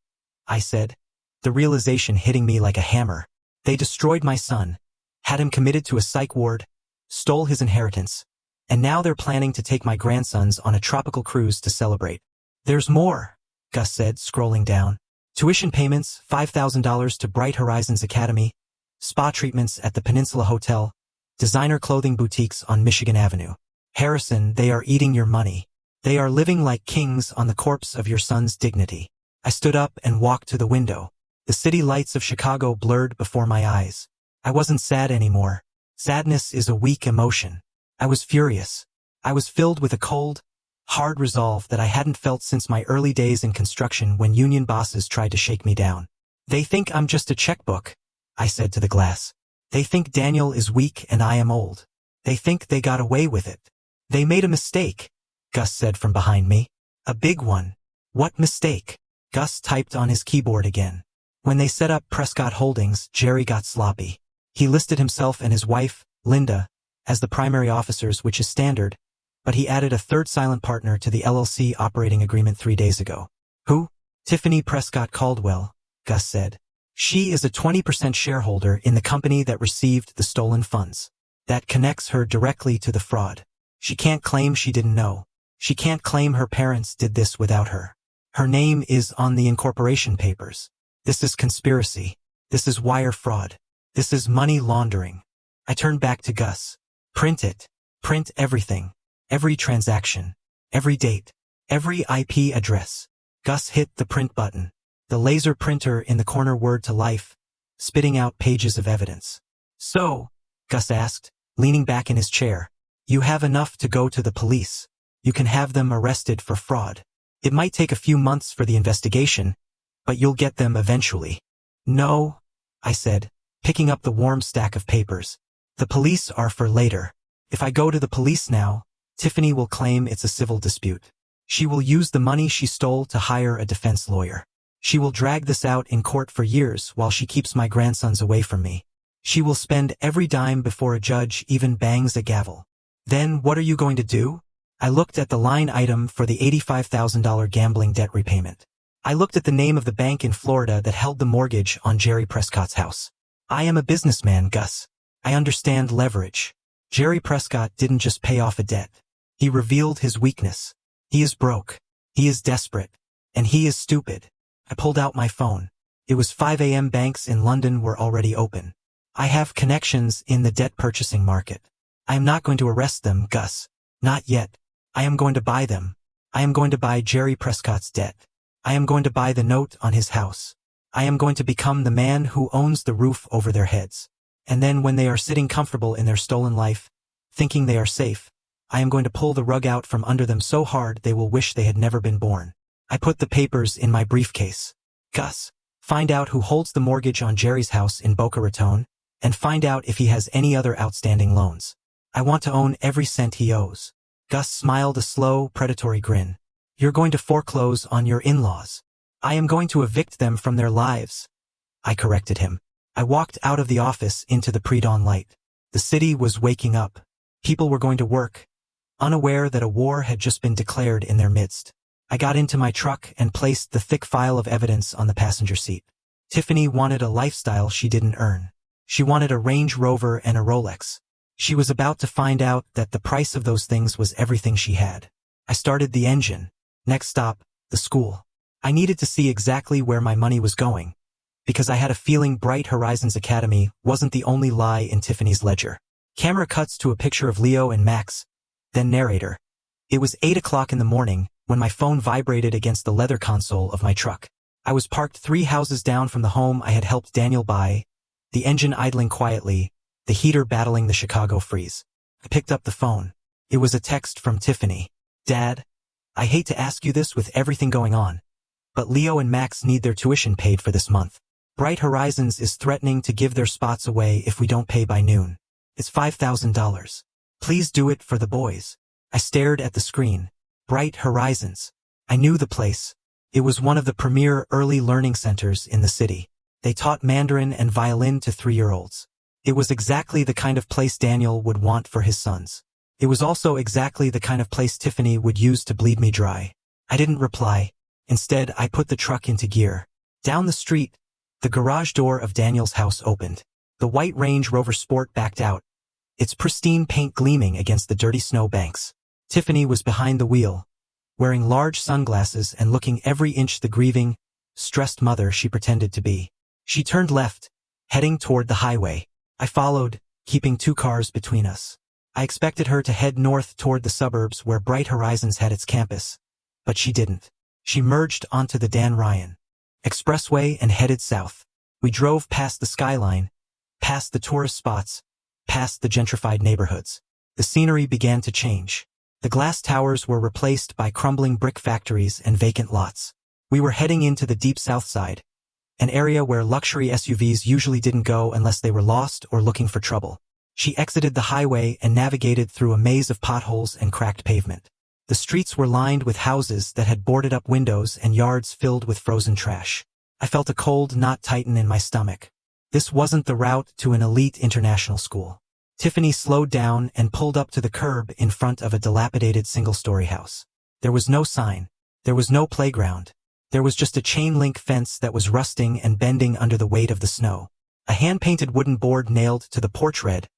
I said, the realization hitting me like a hammer. They destroyed my son, had him committed to a psych ward, stole his inheritance, and now they're planning to take my grandsons on a tropical cruise to celebrate. There's more, Gus said, scrolling down. Tuition payments, $5,000 to Bright Horizons Academy, spa treatments at the Peninsula Hotel, designer clothing boutiques on Michigan Avenue. Harrison, they are eating your money. They are living like kings on the corpse of your son's dignity. I stood up and walked to the window. The city lights of Chicago blurred before my eyes. I wasn't sad anymore. Sadness is a weak emotion. I was furious. I was filled with a cold, hard resolve that I hadn't felt since my early days in construction when union bosses tried to shake me down. They think I'm just a checkbook, I said to the glass. They think Daniel is weak and I am old. They think they got away with it. They made a mistake, Gus said from behind me. A big one. What mistake? Gus typed on his keyboard again. When they set up Prescott Holdings, Jerry got sloppy. He listed himself and his wife, Linda, as the primary officers, which is standard, but he added a third silent partner to the LLC operating agreement 3 days ago. Who? Tiffany Prescott Caldwell, Gus said. She is a 20% shareholder in the company that received the stolen funds. That connects her directly to the fraud. She can't claim she didn't know. She can't claim her parents did this without her. Her name is on the incorporation papers. This is conspiracy. This is wire fraud. This is money laundering. I turned back to Gus. Print it. Print everything. Every transaction. Every date. Every IP address. Gus hit the print button. The laser printer in the corner whirred to life, spitting out pages of evidence. So, Gus asked, leaning back in his chair, you have enough to go to the police. You can have them arrested for fraud. It might take a few months for the investigation, but you'll get them eventually. No, I said, picking up the warm stack of papers. The police are for later. If I go to the police now, Tiffany will claim it's a civil dispute. She will use the money she stole to hire a defense lawyer. She will drag this out in court for years while she keeps my grandsons away from me. She will spend every dime before a judge even bangs a gavel. Then what are you going to do? I looked at the line item for the $85,000 gambling debt repayment. I looked at the name of the bank in Florida that held the mortgage on Jerry Prescott's house. I am a businessman, Gus. I understand leverage. Jerry Prescott didn't just pay off a debt. He revealed his weakness. He is broke. He is desperate. And he is stupid. I pulled out my phone. It was 5 a.m. Banks in London were already open. I have connections in the debt purchasing market. I am not going to arrest them, Gus. Not yet. I am going to buy them. I am going to buy Jerry Prescott's debt. I am going to buy the note on his house. I am going to become the man who owns the roof over their heads. And then when they are sitting comfortable in their stolen life, thinking they are safe, I am going to pull the rug out from under them so hard they will wish they had never been born. I put the papers in my briefcase. Gus, find out who holds the mortgage on Jerry's house in Boca Raton, and find out if he has any other outstanding loans. I want to own every cent he owes. Gus smiled a slow, predatory grin. You're going to foreclose on your in-laws. I am going to evict them from their lives. I corrected him. I walked out of the office into the pre-dawn light. The city was waking up. People were going to work, unaware that a war had just been declared in their midst. I got into my truck and placed the thick file of evidence on the passenger seat. Tiffany wanted a lifestyle she didn't earn. She wanted a Range Rover and a Rolex. She was about to find out that the price of those things was everything she had. I started the engine. Next stop, the school. I needed to see exactly where my money was going, because I had a feeling Bright Horizons Academy wasn't the only lie in Tiffany's ledger. Camera cuts to a picture of Leo and Max, then narrator. It was 8 o'clock in the morning when my phone vibrated against the leather console of my truck. I was parked 3 houses down from the home I had helped Daniel buy, the engine idling quietly, the heater battling the Chicago freeze. I picked up the phone. It was a text from Tiffany. Dad, I hate to ask you this with everything going on, but Leo and Max need their tuition paid for this month. Bright Horizons is threatening to give their spots away if we don't pay by noon. It's $5,000. Please do it for the boys. I stared at the screen. Bright Horizons. I knew the place. It was one of the premier early learning centers in the city. They taught Mandarin and violin to 3-year-olds. It was exactly the kind of place Daniel would want for his sons. It was also exactly the kind of place Tiffany would use to bleed me dry. I didn't reply. Instead, I put the truck into gear. Down the street, the garage door of Daniel's house opened. The white Range Rover Sport backed out, its pristine paint gleaming against the dirty snow banks. Tiffany was behind the wheel, wearing large sunglasses and looking every inch the grieving, stressed mother she pretended to be. She turned left, heading toward the highway. I followed, keeping 2 cars between us. I expected her to head north toward the suburbs where Bright Horizons had its campus, but she didn't. She merged onto the Dan Ryan Expressway and headed south. We drove past the skyline, past the tourist spots, past the gentrified neighborhoods. The scenery began to change. The glass towers were replaced by crumbling brick factories and vacant lots. We were heading into the deep south side, an area where luxury SUVs usually didn't go unless they were lost or looking for trouble. She exited the highway and navigated through a maze of potholes and cracked pavement. The streets were lined with houses that had boarded up windows and yards filled with frozen trash. I felt a cold knot tighten in my stomach. This wasn't the route to an elite international school. Tiffany slowed down and pulled up to the curb in front of a dilapidated single-story house. There was no sign. There was no playground. There was just a chain-link fence that was rusting and bending under the weight of the snow. A hand-painted wooden board nailed to the porch read,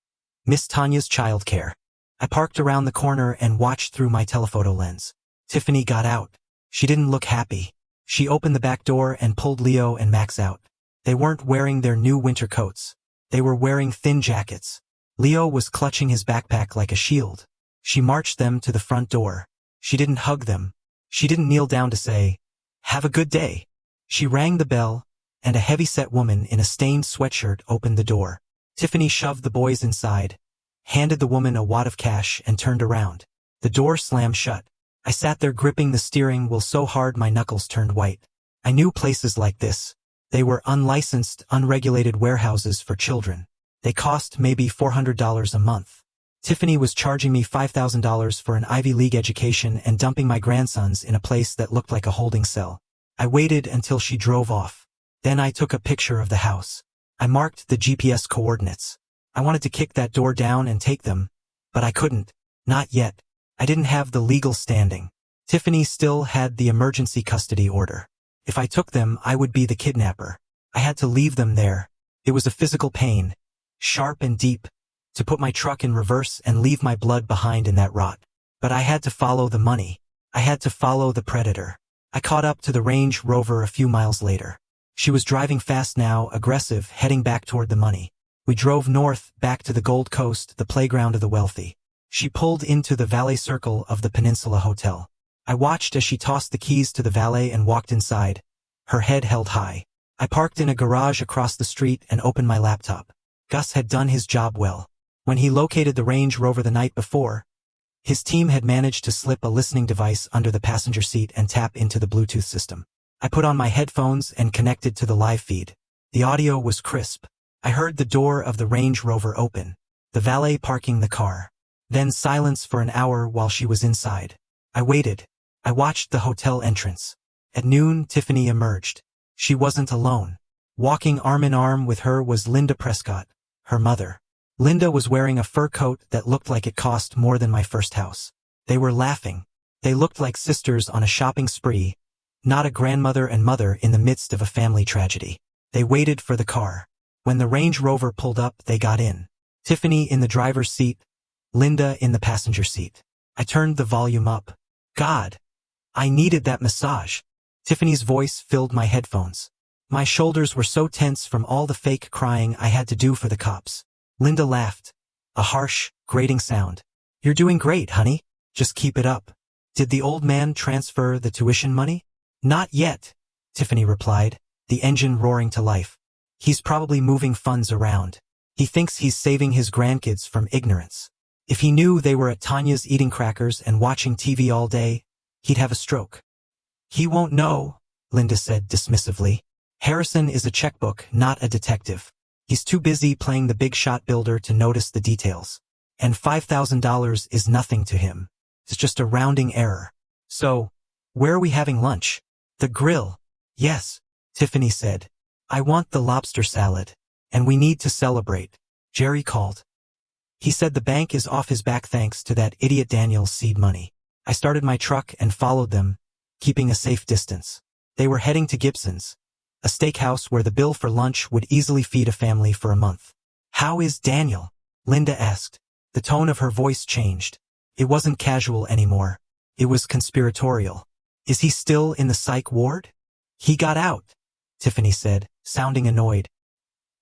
Miss Tanya's Childcare. I parked around the corner and watched through my telephoto lens. Tiffany got out. She didn't look happy. She opened the back door and pulled Leo and Max out. They weren't wearing their new winter coats. They were wearing thin jackets. Leo was clutching his backpack like a shield. She marched them to the front door. She didn't hug them. She didn't kneel down to say, "Have a good day." She rang the bell, and a heavy-set woman in a stained sweatshirt opened the door. Tiffany shoved the boys inside, handed the woman a wad of cash, and turned around. The door slammed shut. I sat there gripping the steering wheel so hard my knuckles turned white. I knew places like this. They were unlicensed, unregulated warehouses for children. They cost maybe $400 a month. Tiffany was charging me $5,000 for an Ivy League education and dumping my grandsons in a place that looked like a holding cell. I waited until she drove off. Then I took a picture of the house. I marked the GPS coordinates. I wanted to kick that door down and take them, but I couldn't. Not yet. I didn't have the legal standing. Tiffany still had the emergency custody order. If I took them, I would be the kidnapper. I had to leave them there. It was a physical pain, sharp and deep, to put my truck in reverse and leave my blood behind in that rot. But I had to follow the money. I had to follow the predator. I caught up to the Range Rover a few miles later. She was driving fast now, aggressive, heading back toward the money. We drove north, back to the Gold Coast, the playground of the wealthy. She pulled into the valet circle of the Peninsula Hotel. I watched as she tossed the keys to the valet and walked inside, her head held high. I parked in a garage across the street and opened my laptop. Gus had done his job well. When he located the Range Rover the night before, his team had managed to slip a listening device under the passenger seat and tap into the Bluetooth system. I put on my headphones and connected to the live feed. The audio was crisp. I heard the door of the Range Rover open, the valet parking the car. Then silence for an hour while she was inside. I waited. I watched the hotel entrance. At noon, Tiffany emerged. She wasn't alone. Walking arm in arm with her was Linda Prescott, her mother. Linda was wearing a fur coat that looked like it cost more than my first house. They were laughing. They looked like sisters on a shopping spree, not a grandmother and mother in the midst of a family tragedy. They waited for the car. When the Range Rover pulled up, they got in. Tiffany in the driver's seat, Linda in the passenger seat. I turned the volume up. God, I needed that massage. Tiffany's voice filled my headphones. My shoulders were so tense from all the fake crying I had to do for the cops. Linda laughed. A harsh, grating sound. You're doing great, honey. Just keep it up. Did the old man transfer the tuition money? Not yet, Tiffany replied, the engine roaring to life. He's probably moving funds around. He thinks he's saving his grandkids from ignorance. If he knew they were at Tanya's eating crackers and watching TV all day, he'd have a stroke. He won't know, Linda said dismissively. Harrison is a checkbook, not a detective. He's too busy playing the big shot builder to notice the details. And $5,000 is nothing to him. It's just a rounding error. So, where are we having lunch? The grill. Yes, Tiffany said. I want the lobster salad. And we need to celebrate. Jerry called. He said the bank is off his back thanks to that idiot Daniel's seed money. I started my truck and followed them, keeping a safe distance. They were heading to Gibson's, a steakhouse where the bill for lunch would easily feed a family for a month. How is Daniel? Linda asked. The tone of her voice changed. It wasn't casual anymore. It was conspiratorial. Is he still in the psych ward? He got out, Tiffany said, sounding annoyed.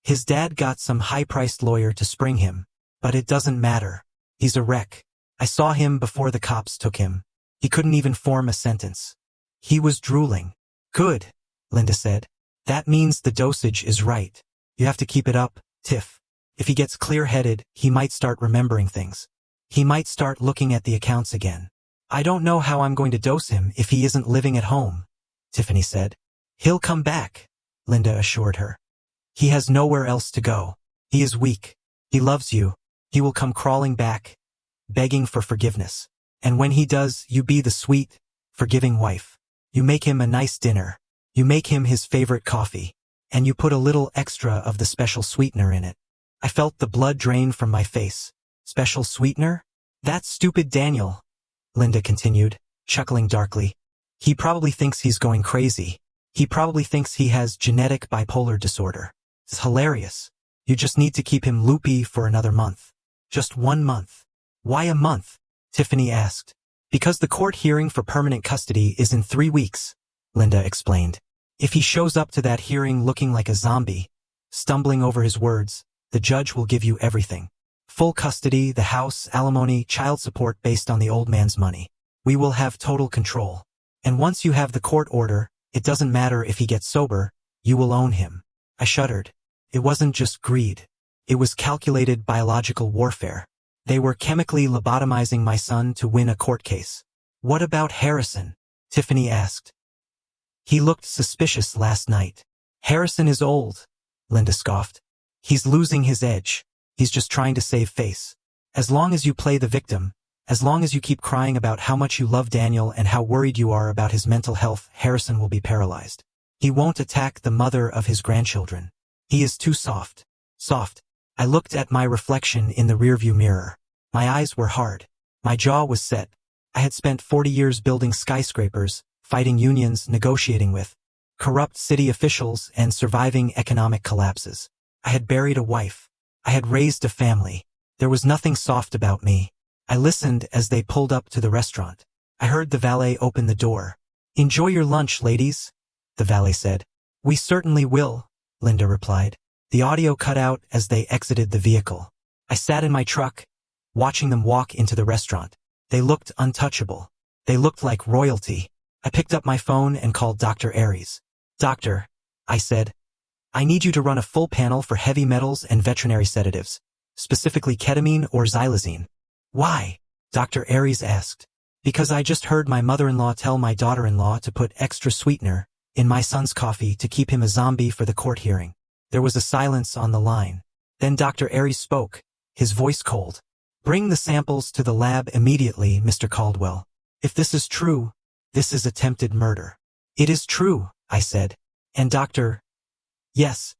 His dad got some high-priced lawyer to spring him, but it doesn't matter. He's a wreck. I saw him before the cops took him. He couldn't even form a sentence. He was drooling. Good, Linda said. That means the dosage is right. You have to keep it up, Tiff. If he gets clear-headed, he might start remembering things. He might start looking at the accounts again. I don't know how I'm going to dose him if he isn't living at home, Tiffany said. He'll come back, Linda assured her. He has nowhere else to go. He is weak. He loves you. He will come crawling back, begging for forgiveness. And when he does, you be the sweet, forgiving wife. You make him a nice dinner. You make him his favorite coffee. And you put a little extra of the special sweetener in it. I felt the blood drain from my face. Special sweetener? That stupid Daniel, Linda continued, chuckling darkly. He probably thinks he's going crazy. He probably thinks he has genetic bipolar disorder. It's hilarious. You just need to keep him loopy for another month. Just 1 month. Why a month? Tiffany asked. Because the court hearing for permanent custody is in 3 weeks, Linda explained. If he shows up to that hearing looking like a zombie, stumbling over his words, the judge will give you everything. Full custody, the house, alimony, child support based on the old man's money. We will have total control. And once you have the court order, it doesn't matter if he gets sober, you will own him. I shuddered. It wasn't just greed. It was calculated biological warfare. They were chemically lobotomizing my son to win a court case. What about Harrison? Tiffany asked. He looked suspicious last night. Harrison is old, Linda scoffed. He's losing his edge. He's just trying to save face. As long as you play the victim, as long as you keep crying about how much you love Daniel and how worried you are about his mental health, Harrison will be paralyzed. He won't attack the mother of his grandchildren. He is too soft. Soft. I looked at my reflection in the rearview mirror. My eyes were hard. My jaw was set. I had spent 40 years building skyscrapers, fighting unions, negotiating with corrupt city officials, and surviving economic collapses. I had buried a wife. I had raised a family. There was nothing soft about me. I listened as they pulled up to the restaurant. I heard the valet open the door. "Enjoy your lunch, ladies," the valet said. "We certainly will," Linda replied. The audio cut out as they exited the vehicle. I sat in my truck, watching them walk into the restaurant. They looked untouchable. They looked like royalty. I picked up my phone and called Dr. Aries. "Doctor," I said, "I need you to run a full panel for heavy metals and veterinary sedatives, specifically ketamine or xylazine." "Why?" Dr. Aries asked. "Because I just heard my mother-in-law tell my daughter-in-law to put extra sweetener in my son's coffee to keep him a zombie for the court hearing." There was a silence on the line. Then Dr. Aries spoke, his voice cold. "Bring the samples to the lab immediately, Mr. Caldwell. If this is true, this is attempted murder." "It is true," I said. "And Dr. Yes.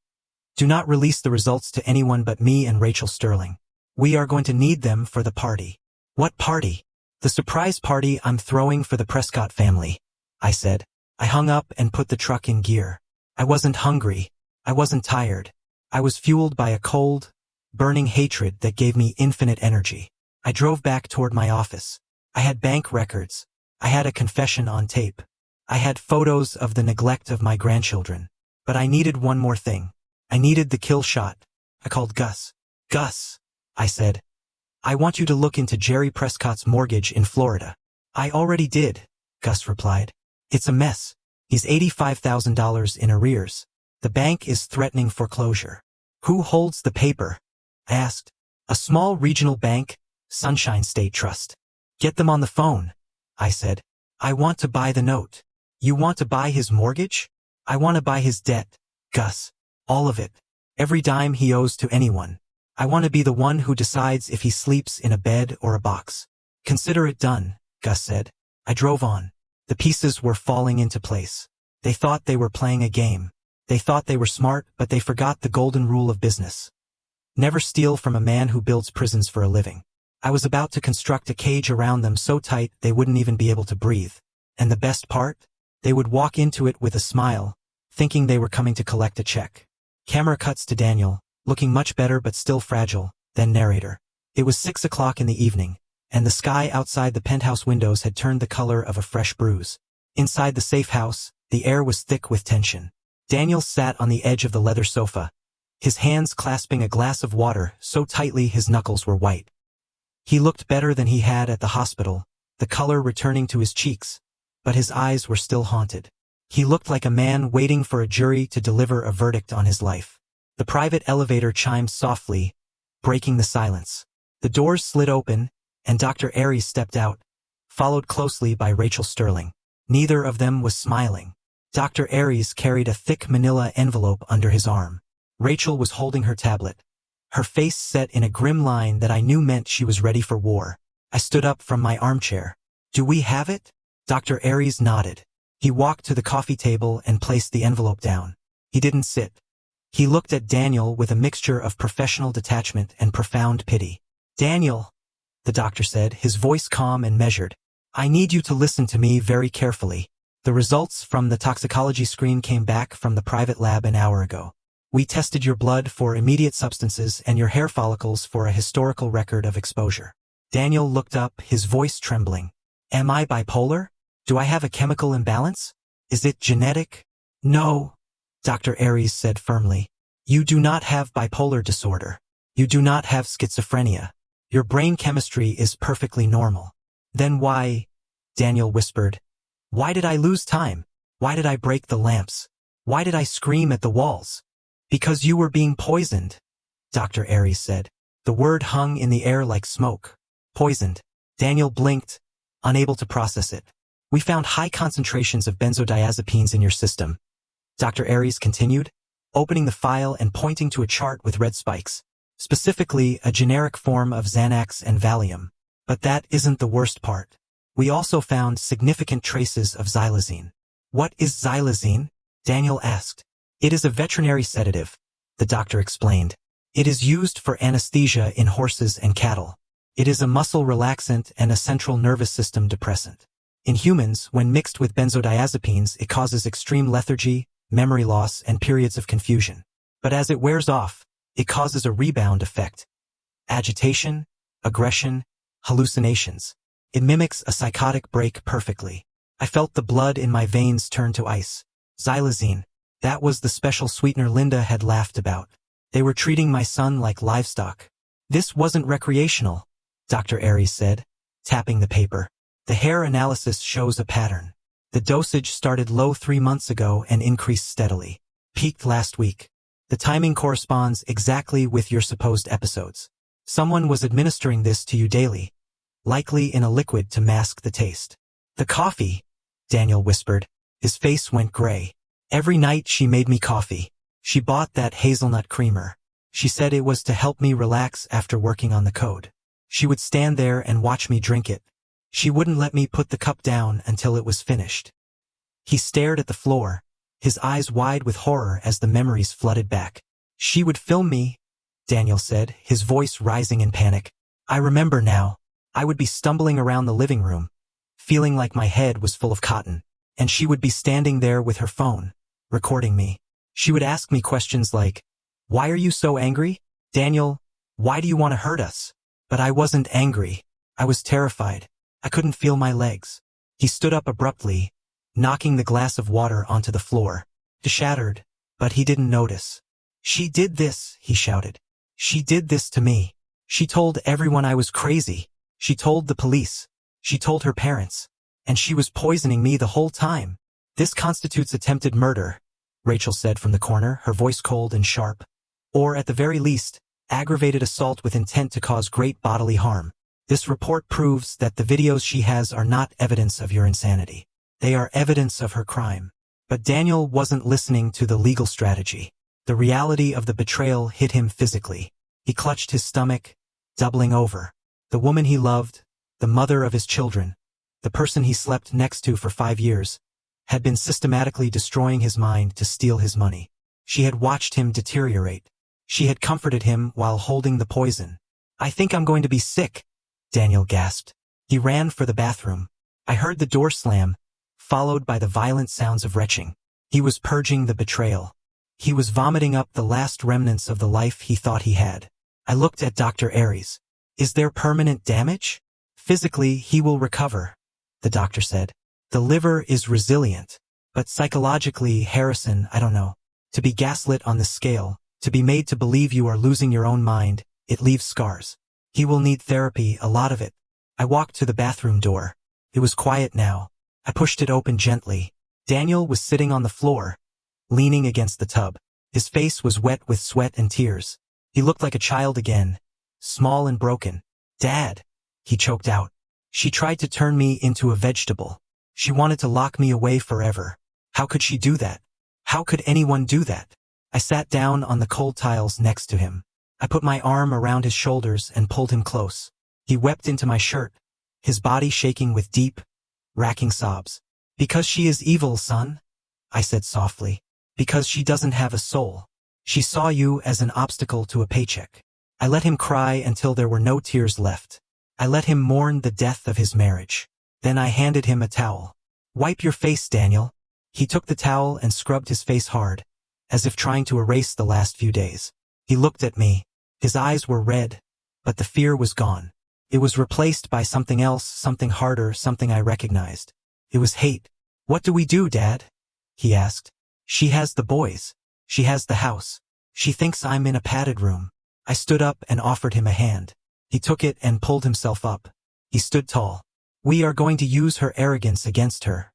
Do not release the results to anyone but me and Rachel Sterling. We are going to need them for the party." "What party?" "The surprise party I'm throwing for the Prescott family," I said. I hung up and put the truck in gear. I wasn't hungry. I wasn't tired. I was fueled by a cold, burning hatred that gave me infinite energy. I drove back toward my office. I had bank records. I had a confession on tape. I had photos of the neglect of my grandchildren. But I needed one more thing. I needed the kill shot. I called Gus. "Gus," I said, "I want you to look into Jerry Prescott's mortgage in Florida." "I already did," Gus replied. "It's a mess. He's $85,000 in arrears. The bank is threatening foreclosure." "Who holds the paper?" I asked. "A small regional bank, Sunshine State Trust." "Get them on the phone," I said. "I want to buy the note." "You want to buy his mortgage?" "I want to buy his debt, Gus. All of it. Every dime he owes to anyone. I want to be the one who decides if he sleeps in a bed or a box." "Consider it done," Gus said. I drove on. The pieces were falling into place. They thought they were playing a game. They thought they were smart, but they forgot the golden rule of business. Never steal from a man who builds prisons for a living. I was about to construct a cage around them so tight they wouldn't even be able to breathe. And the best part? They would walk into it with a smile, thinking they were coming to collect a check. Camera cuts to Daniel, looking much better but still fragile, then narrator. It was 6 o'clock in the evening, and the sky outside the penthouse windows had turned the color of a fresh bruise. Inside the safe house, the air was thick with tension. Daniel sat on the edge of the leather sofa, his hands clasping a glass of water so tightly his knuckles were white. He looked better than he had at the hospital, the color returning to his cheeks, but his eyes were still haunted. He looked like a man waiting for a jury to deliver a verdict on his life. The private elevator chimed softly, breaking the silence. The doors slid open, and Dr. Aries stepped out, followed closely by Rachel Sterling. Neither of them was smiling. Dr. Aries carried a thick manila envelope under his arm. Rachel was holding her tablet, her face set in a grim line that I knew meant she was ready for war. I stood up from my armchair. "Do we have it?" Dr. Aries nodded. He walked to the coffee table and placed the envelope down. He didn't sit. He looked at Daniel with a mixture of professional detachment and profound pity. "Daniel," the doctor said, his voice calm and measured, "I need you to listen to me very carefully. The results from the toxicology screen came back from the private lab an hour ago. We tested your blood for immediate substances and your hair follicles for a historical record of exposure." Daniel looked up, his voice trembling. "Am I bipolar? Do I have a chemical imbalance? Is it genetic?" "No," Dr. Aries said firmly. "You do not have bipolar disorder. You do not have schizophrenia. Your brain chemistry is perfectly normal." "Then why?" Daniel whispered. "Why did I lose time? Why did I break the lamps? Why did I scream at the walls?" "Because you were being poisoned," Dr. Aries said. The word hung in the air like smoke. "Poisoned." Daniel blinked, unable to process it. "We found high concentrations of benzodiazepines in your system," Dr. Aries continued, opening the file and pointing to a chart with red spikes. "Specifically, a generic form of Xanax and Valium. But that isn't the worst part. We also found significant traces of xylazine." "What is xylazine?" Daniel asked. "It is a veterinary sedative," the doctor explained. "It is used for anesthesia in horses and cattle. It is a muscle relaxant and a central nervous system depressant. In humans, when mixed with benzodiazepines, it causes extreme lethargy, memory loss, and periods of confusion. But as it wears off, it causes a rebound effect. Agitation, aggression, hallucinations. It mimics a psychotic break perfectly. I felt the blood in my veins turn to ice. Xylazine. That was the special sweetener Linda had laughed about. They were treating my son like livestock. This wasn't recreational, Dr. Aries said, tapping the paper. The hair analysis shows a pattern. The dosage started low 3 months ago and increased steadily. Peaked last week. The timing corresponds exactly with your supposed episodes. Someone was administering this to you daily, likely in a liquid to mask the taste. The coffee, Daniel whispered. His face went gray. Every night she made me coffee. She bought that hazelnut creamer. She said it was to help me relax after working on the code. She would stand there and watch me drink it. She wouldn't let me put the cup down until it was finished. He stared at the floor, his eyes wide with horror as the memories flooded back. She would film me, Daniel said, his voice rising in panic. I remember now. I would be stumbling around the living room, feeling like my head was full of cotton, and she would be standing there with her phone, recording me. She would ask me questions like, "Why are you so angry? Daniel, why do you want to hurt us?" But I wasn't angry. I was terrified. I couldn't feel my legs. He stood up abruptly, knocking the glass of water onto the floor. It shattered, but he didn't notice. She did this, he shouted. She did this to me. She told everyone I was crazy. She told the police. She told her parents. And she was poisoning me the whole time. This constitutes attempted murder, Rachel said from the corner, her voice cold and sharp. Or, at the very least, aggravated assault with intent to cause great bodily harm. This report proves that the videos she has are not evidence of your insanity. They are evidence of her crime. But Daniel wasn't listening to the legal strategy. The reality of the betrayal hit him physically. He clutched his stomach, doubling over. The woman he loved, the mother of his children, the person he slept next to for 5 years, had been systematically destroying his mind to steal his money. She had watched him deteriorate. She had comforted him while holding the poison. I think I'm going to be sick, Daniel gasped. He ran for the bathroom. I heard the door slam, followed by the violent sounds of retching. He was purging the betrayal. He was vomiting up the last remnants of the life he thought he had. I looked at Dr. Aries. Is there permanent damage? Physically, he will recover, the doctor said. The liver is resilient. But psychologically, Harrison, I don't know. To be gaslit on this scale, to be made to believe you are losing your own mind, it leaves scars. He will need therapy, a lot of it. I walked to the bathroom door. It was quiet now. I pushed it open gently. Daniel was sitting on the floor, leaning against the tub. His face was wet with sweat and tears. He looked like a child again, small and broken. Dad, he choked out. She tried to turn me into a vegetable. She wanted to lock me away forever. How could she do that? How could anyone do that? I sat down on the cold tiles next to him. I put my arm around his shoulders and pulled him close. He wept into my shirt, his body shaking with deep, racking sobs. Because she is evil, son, I said softly. Because she doesn't have a soul. She saw you as an obstacle to a paycheck. I let him cry until there were no tears left. I let him mourn the death of his marriage. Then I handed him a towel. Wipe your face, Daniel. He took the towel and scrubbed his face hard, as if trying to erase the last few days. He looked at me. His eyes were red, but the fear was gone. It was replaced by something else, something harder, something I recognized. It was hate. What do we do, Dad? He asked. She has the boys. She has the house. She thinks I'm in a padded room. I stood up and offered him a hand. He took it and pulled himself up. He stood tall. We are going to use her arrogance against her,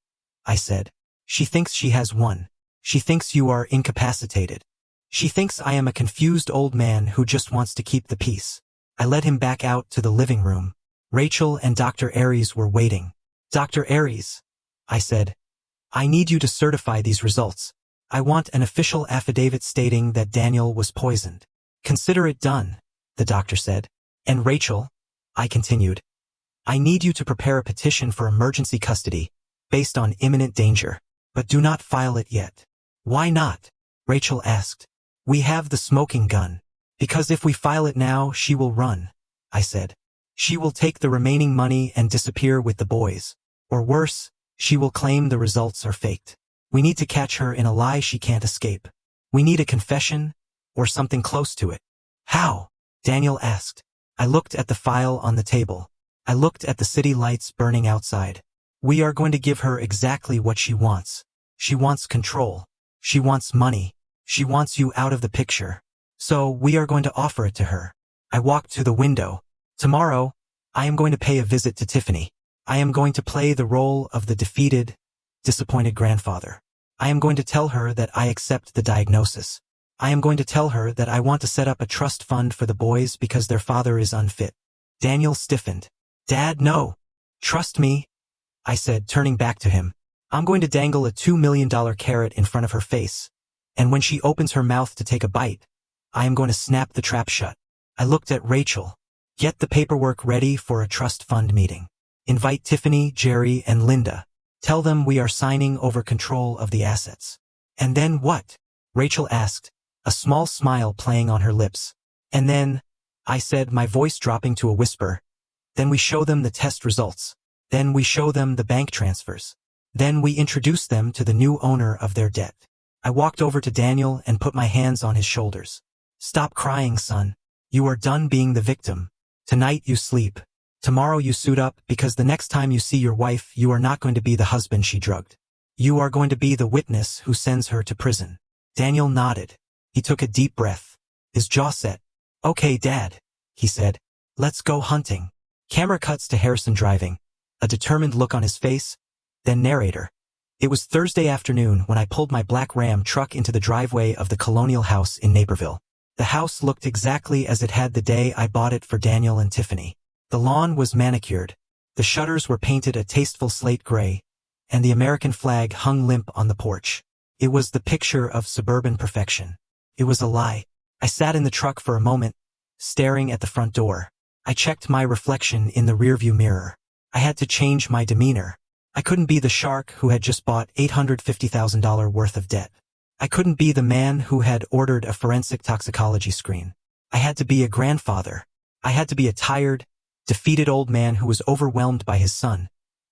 I said. She thinks she has won. She thinks you are incapacitated. She thinks I am a confused old man who just wants to keep the peace. I led him back out to the living room. Rachel and Dr. Aries were waiting. Dr. Aries, I said, I need you to certify these results. I want an official affidavit stating that Daniel was poisoned. Consider it done, the doctor said. And Rachel, I continued, I need you to prepare a petition for emergency custody, based on imminent danger. But do not file it yet. Why not? Rachel asked. We have the smoking gun. Because if we file it now, she will run, I said. She will take the remaining money and disappear with the boys. Or worse, she will claim the results are faked. We need to catch her in a lie she can't escape. We need a confession, or something close to it. How? Daniel asked. I looked at the file on the table. I looked at the city lights burning outside. We are going to give her exactly what she wants. She wants control. She wants money. She wants you out of the picture. So we are going to offer it to her. I walked to the window. Tomorrow, I am going to pay a visit to Tiffany. I am going to play the role of the defeated, disappointed grandfather. I am going to tell her that I accept the diagnosis. I am going to tell her that I want to set up a trust fund for the boys because their father is unfit. Daniel stiffened. Dad, no. Trust me, I said, turning back to him. I'm going to dangle a $2 million carrot in front of her face. And when she opens her mouth to take a bite, I am going to snap the trap shut. I looked at Rachel. Get the paperwork ready for a trust fund meeting. Invite Tiffany, Jerry, and Linda. Tell them we are signing over control of the assets. And then what? Rachel asked, a small smile playing on her lips. And then, I said, my voice dropping to a whisper, then we show them the test results. Then we show them the bank transfers. Then we introduce them to the new owner of their debt. I walked over to Daniel and put my hands on his shoulders. Stop crying, son. You are done being the victim. Tonight you sleep. Tomorrow you suit up because the next time you see your wife, you are not going to be the husband she drugged. You are going to be the witness who sends her to prison. Daniel nodded. He took a deep breath. His jaw set. Okay, Dad, he said. Let's go hunting. Camera cuts to Harrison driving, a determined look on his face, then narrator. It was Thursday afternoon when I pulled my black Ram truck into the driveway of the Colonial House in Naperville. The house looked exactly as it had the day I bought it for Daniel and Tiffany. The lawn was manicured, the shutters were painted a tasteful slate gray, and the American flag hung limp on the porch. It was the picture of suburban perfection. It was a lie. I sat in the truck for a moment, staring at the front door. I checked my reflection in the rearview mirror. I had to change my demeanor. I couldn't be the shark who had just bought $850,000 worth of debt. I couldn't be the man who had ordered a forensic toxicology screen. I had to be a grandfather. I had to be a tired, defeated old man who was overwhelmed by his son,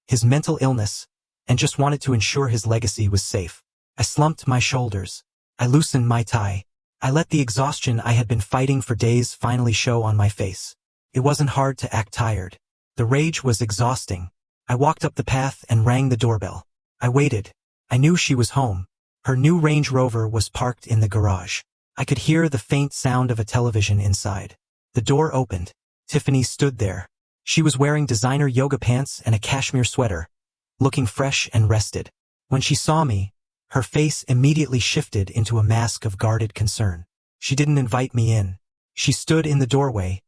his mental illness, and just wanted to ensure his legacy was safe. I slumped my shoulders. I loosened my tie. I let the exhaustion I had been fighting for days finally show on my face. It wasn't hard to act tired. The rage was exhausting. I walked up the path and rang the doorbell. I waited. I knew she was home. Her new Range Rover was parked in the garage. I could hear the faint sound of a television inside. The door opened. Tiffany stood there. She was wearing designer yoga pants and a cashmere sweater, looking fresh and rested. When she saw me, her face immediately shifted into a mask of guarded concern. She didn't invite me in. She stood in the doorway,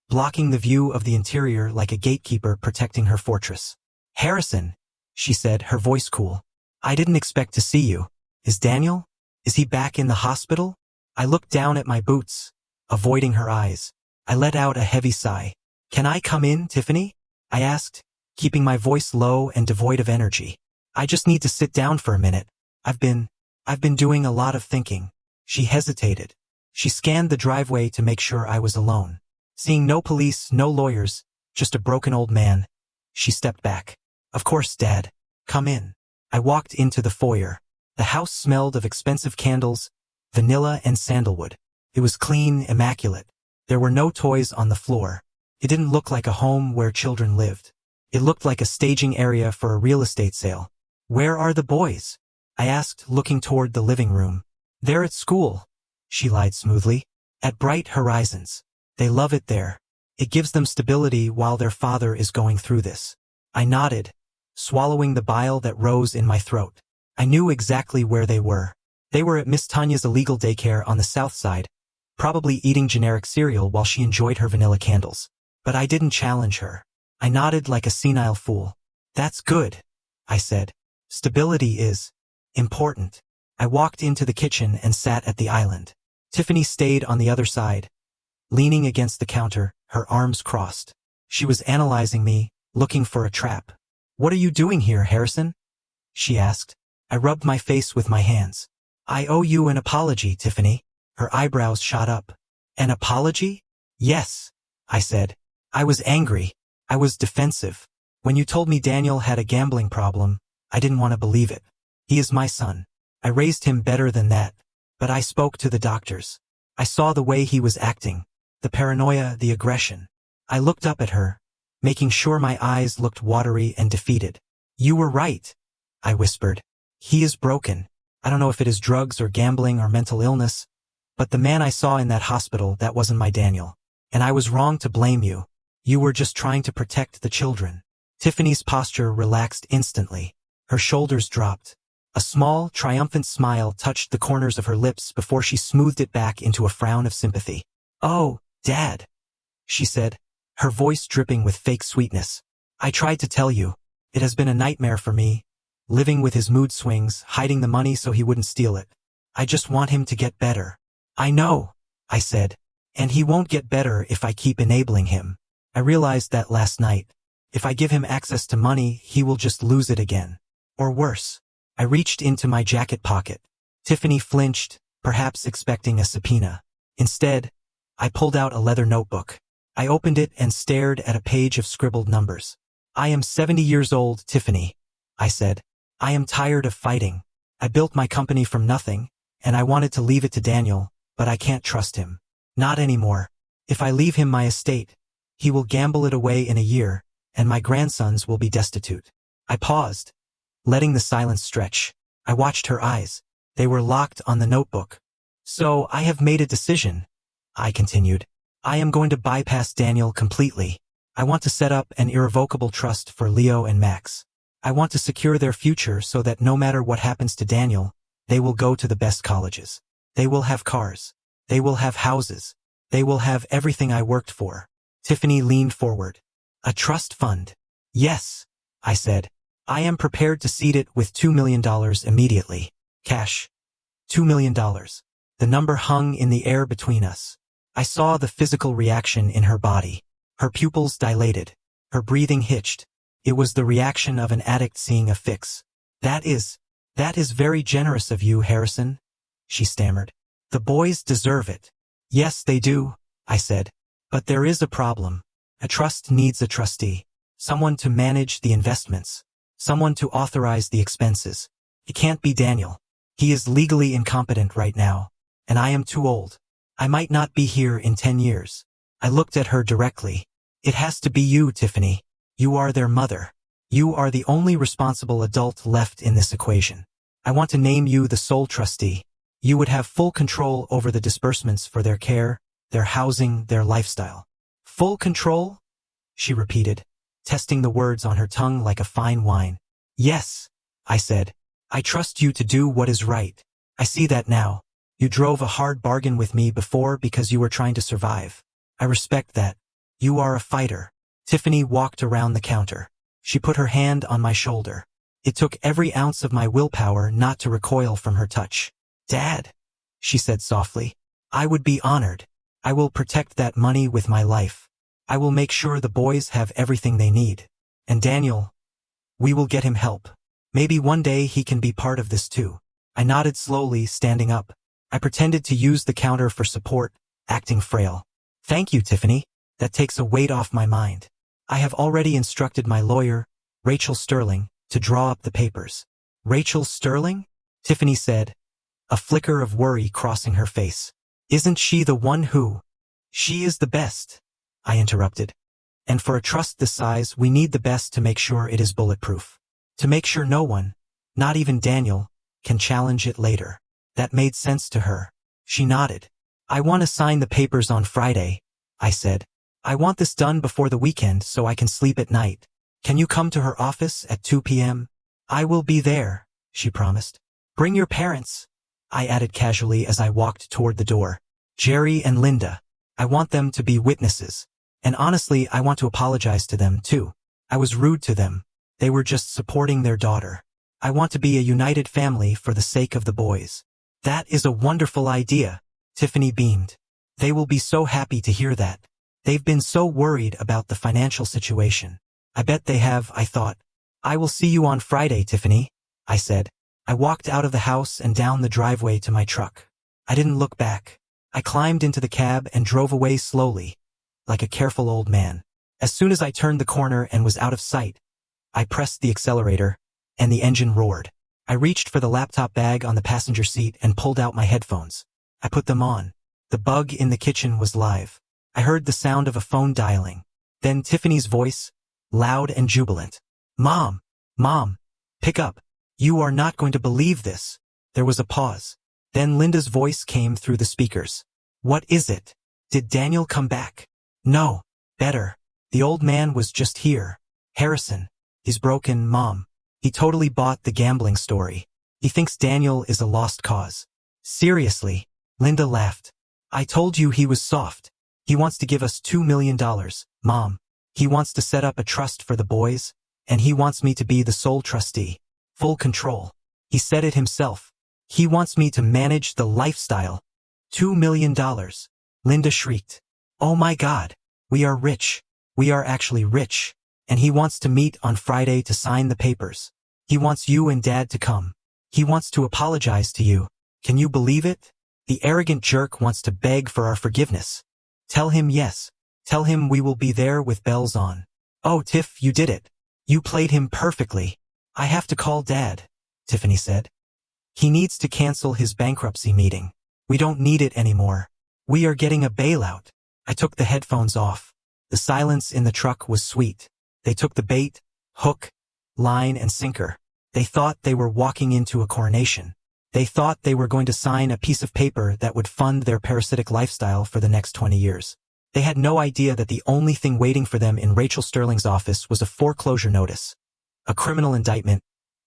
blocking the view of the interior like a gatekeeper protecting her fortress. Harrison, she said, her voice cool. I didn't expect to see you. Is Daniel? Is he back in the hospital? I looked down at my boots, avoiding her eyes. I let out a heavy sigh. Can I come in, Tiffany? I asked, keeping my voice low and devoid of energy. I just need to sit down for a minute. I've been doing a lot of thinking. She hesitated. She scanned the driveway to make sure I was alone. Seeing no police, no lawyers, just a broken old man, she stepped back. Of course, Dad. Come in. I walked into the foyer. The house smelled of expensive candles, vanilla and sandalwood. It was clean, immaculate. There were no toys on the floor. It didn't look like a home where children lived. It looked like a staging area for a real estate sale. Where are the boys? I asked, looking toward the living room. They're at school, she lied smoothly. At Bright Horizons. They love it there. It gives them stability while their father is going through this. I nodded, swallowing the bile that rose in my throat. I knew exactly where they were. They were at Miss Tanya's illegal daycare on the south side, probably eating generic cereal while she enjoyed her vanilla candles. But I didn't challenge her. I nodded like a senile fool. That's good, I said. Stability is important. I walked into the kitchen and sat at the island. Tiffany stayed on the other side, leaning against the counter, her arms crossed. She was analyzing me, looking for a trap. What are you doing here, Harrison? She asked. I rubbed my face with my hands. I owe you an apology, Tiffany. Her eyebrows shot up. An apology? Yes, I said. I was angry. I was defensive. When you told me Daniel had a gambling problem, I didn't want to believe it. He is my son. I raised him better than that. But I spoke to the doctors. I saw the way he was acting. The paranoia, the aggression. I looked up at her, making sure my eyes looked watery and defeated. You were right, I whispered. He is broken. I don't know if it is drugs or gambling or mental illness, but the man I saw in that hospital, that wasn't my Daniel. And I was wrong to blame you. You were just trying to protect the children. Tiffany's posture relaxed instantly. Her shoulders dropped. A small, triumphant smile touched the corners of her lips before she smoothed it back into a frown of sympathy. Oh, Dad, she said, her voice dripping with fake sweetness. I tried to tell you. It has been a nightmare for me, living with his mood swings, hiding the money so he wouldn't steal it. I just want him to get better. I know, I said, and he won't get better if I keep enabling him. I realized that last night. If I give him access to money, he will just lose it again. Or worse. I reached into my jacket pocket. Tiffany flinched, perhaps expecting a subpoena. Instead, I pulled out a leather notebook. I opened it and stared at a page of scribbled numbers. I am 70 years old, Tiffany, I said. I am tired of fighting. I built my company from nothing, and I wanted to leave it to Daniel, but I can't trust him. Not anymore. If I leave him my estate, he will gamble it away in a year, and my grandsons will be destitute. I paused, letting the silence stretch. I watched her eyes. They were locked on the notebook. So I have made a decision, I continued. I am going to bypass Daniel completely. I want to set up an irrevocable trust for Leo and Max. I want to secure their future so that no matter what happens to Daniel, they will go to the best colleges. They will have cars. They will have houses. They will have everything I worked for. Tiffany leaned forward. A trust fund. Yes, I said. I am prepared to seed it with $2 million immediately. Cash. $2 million. The number hung in the air between us. I saw the physical reaction in her body. Her pupils dilated. Her breathing hitched. It was the reaction of an addict seeing a fix. That is very generous of you, Harrison, she stammered. The boys deserve it. Yes, they do, I said. But there is a problem. A trust needs a trustee. Someone to manage the investments. Someone to authorize the expenses. It can't be Daniel. He is legally incompetent right now. And I am too old. I might not be here in 10 years. I looked at her directly. It has to be you, Tiffany. You are their mother. You are the only responsible adult left in this equation. I want to name you the sole trustee. You would have full control over the disbursements for their care, their housing, their lifestyle. Full control? She repeated, testing the words on her tongue like a fine wine. Yes, I said. I trust you to do what is right. I see that now. You drove a hard bargain with me before because you were trying to survive. I respect that. You are a fighter. Tiffany walked around the counter. She put her hand on my shoulder. It took every ounce of my willpower not to recoil from her touch. Dad, she said softly, I would be honored. I will protect that money with my life. I will make sure the boys have everything they need. And Daniel, we will get him help. Maybe one day he can be part of this too. I nodded slowly, standing up. I pretended to use the counter for support, acting frail. Thank you, Tiffany. That takes a weight off my mind. I have already instructed my lawyer, Rachel Sterling, to draw up the papers. Rachel Sterling? Tiffany said, a flicker of worry crossing her face. Isn't she the one who? She is the best, I interrupted. And for a trust this size, we need the best to make sure it is bulletproof. To make sure no one, not even Daniel, can challenge it later. That made sense to her. She nodded. I want to sign the papers on Friday, I said. I want this done before the weekend so I can sleep at night. Can you come to her office at 2 p.m.? I will be there, she promised. Bring your parents, I added casually as I walked toward the door. Jerry and Linda. I want them to be witnesses. And honestly, I want to apologize to them too. I was rude to them. They were just supporting their daughter. I want to be a united family for the sake of the boys. That is a wonderful idea, Tiffany beamed. They will be so happy to hear that. They've been so worried about the financial situation. I bet they have, I thought. I will see you on Friday, Tiffany, I said. I walked out of the house and down the driveway to my truck. I didn't look back. I climbed into the cab and drove away slowly, like a careful old man. As soon as I turned the corner and was out of sight, I pressed the accelerator, and the engine roared. I reached for the laptop bag on the passenger seat and pulled out my headphones. I put them on. The bug in the kitchen was live. I heard the sound of a phone dialing. Then Tiffany's voice, loud and jubilant. Mom! Mom! Pick up! You are not going to believe this. There was a pause. Then Linda's voice came through the speakers. What is it? Did Daniel come back? No. Better. The old man was just here. Harrison. He's broken, Mom. He totally bought the gambling story. He thinks Daniel is a lost cause. Seriously? Linda laughed. I told you he was soft. He wants to give us $2 million, Mom. He wants to set up a trust for the boys, and he wants me to be the sole trustee. Full control. He said it himself. He wants me to manage the lifestyle. $2 million. Linda shrieked. Oh my God. We are rich. We are actually rich. And he wants to meet on Friday to sign the papers. He wants you and Dad to come. He wants to apologize to you. Can you believe it? The arrogant jerk wants to beg for our forgiveness. Tell him yes. Tell him we will be there with bells on. Oh, Tiff, you did it. You played him perfectly. I have to call Dad, Tiffany said. He needs to cancel his bankruptcy meeting. We don't need it anymore. We are getting a bailout. I took the headphones off. The silence in the truck was sweet. They took the bait, hook, line and sinker. They thought they were walking into a coronation. They thought they were going to sign a piece of paper that would fund their parasitic lifestyle for the next 20 years. They had no idea that the only thing waiting for them in Rachel Sterling's office was a foreclosure notice, a criminal indictment,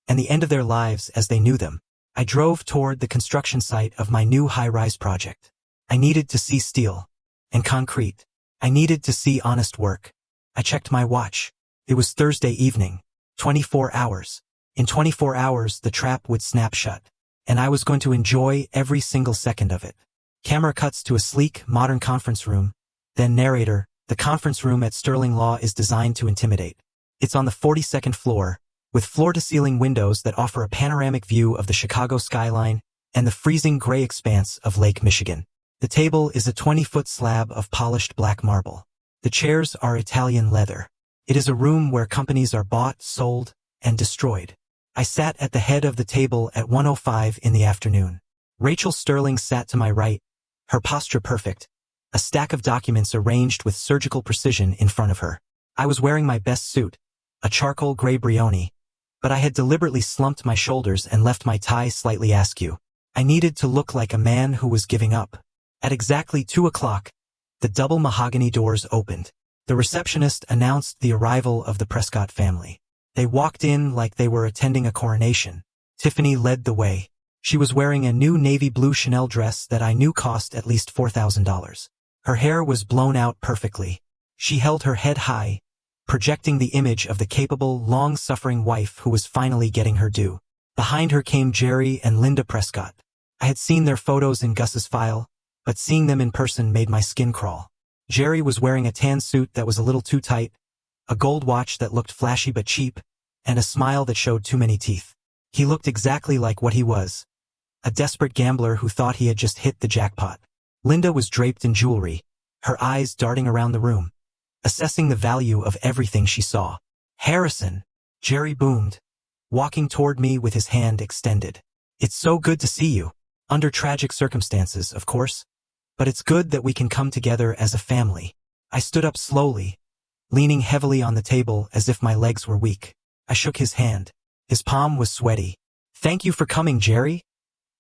and the end of their lives as they knew them. I drove toward the construction site of my new high-rise project. I needed to see steel and concrete. I needed to see honest work. I checked my watch. It was Thursday evening. 24 hours. In 24 hours, the trap would snap shut, and I was going to enjoy every single second of it. Camera cuts to a sleek, modern conference room. Then narrator, the conference room at Sterling Law is designed to intimidate. It's on the 42nd floor, with floor-to-ceiling windows that offer a panoramic view of the Chicago skyline and the freezing gray expanse of Lake Michigan. The table is a 20-foot slab of polished black marble. The chairs are Italian leather. It is a room where companies are bought, sold, and destroyed. I sat at the head of the table at 1:05 in the afternoon. Rachel Sterling sat to my right, her posture perfect, a stack of documents arranged with surgical precision in front of her. I was wearing my best suit, a charcoal gray Brioni, but I had deliberately slumped my shoulders and left my tie slightly askew. I needed to look like a man who was giving up. At exactly 2 o'clock, the double mahogany doors opened. The receptionist announced the arrival of the Prescott family. They walked in like they were attending a coronation. Tiffany led the way. She was wearing a new navy blue Chanel dress that I knew cost at least $4,000. Her hair was blown out perfectly. She held her head high, projecting the image of the capable, long-suffering wife who was finally getting her due. Behind her came Jerry and Linda Prescott. I had seen their photos in Gus's file, but seeing them in person made my skin crawl. Jerry was wearing a tan suit that was a little too tight, a gold watch that looked flashy but cheap, and a smile that showed too many teeth. He looked exactly like what he was, a desperate gambler who thought he had just hit the jackpot. Linda was draped in jewelry, her eyes darting around the room, assessing the value of everything she saw. Harrison, Jerry boomed, walking toward me with his hand extended. It's so good to see you. Under tragic circumstances, of course. But it's good that we can come together as a family. I stood up slowly, leaning heavily on the table as if my legs were weak. I shook his hand. His palm was sweaty. Thank you for coming, Jerry,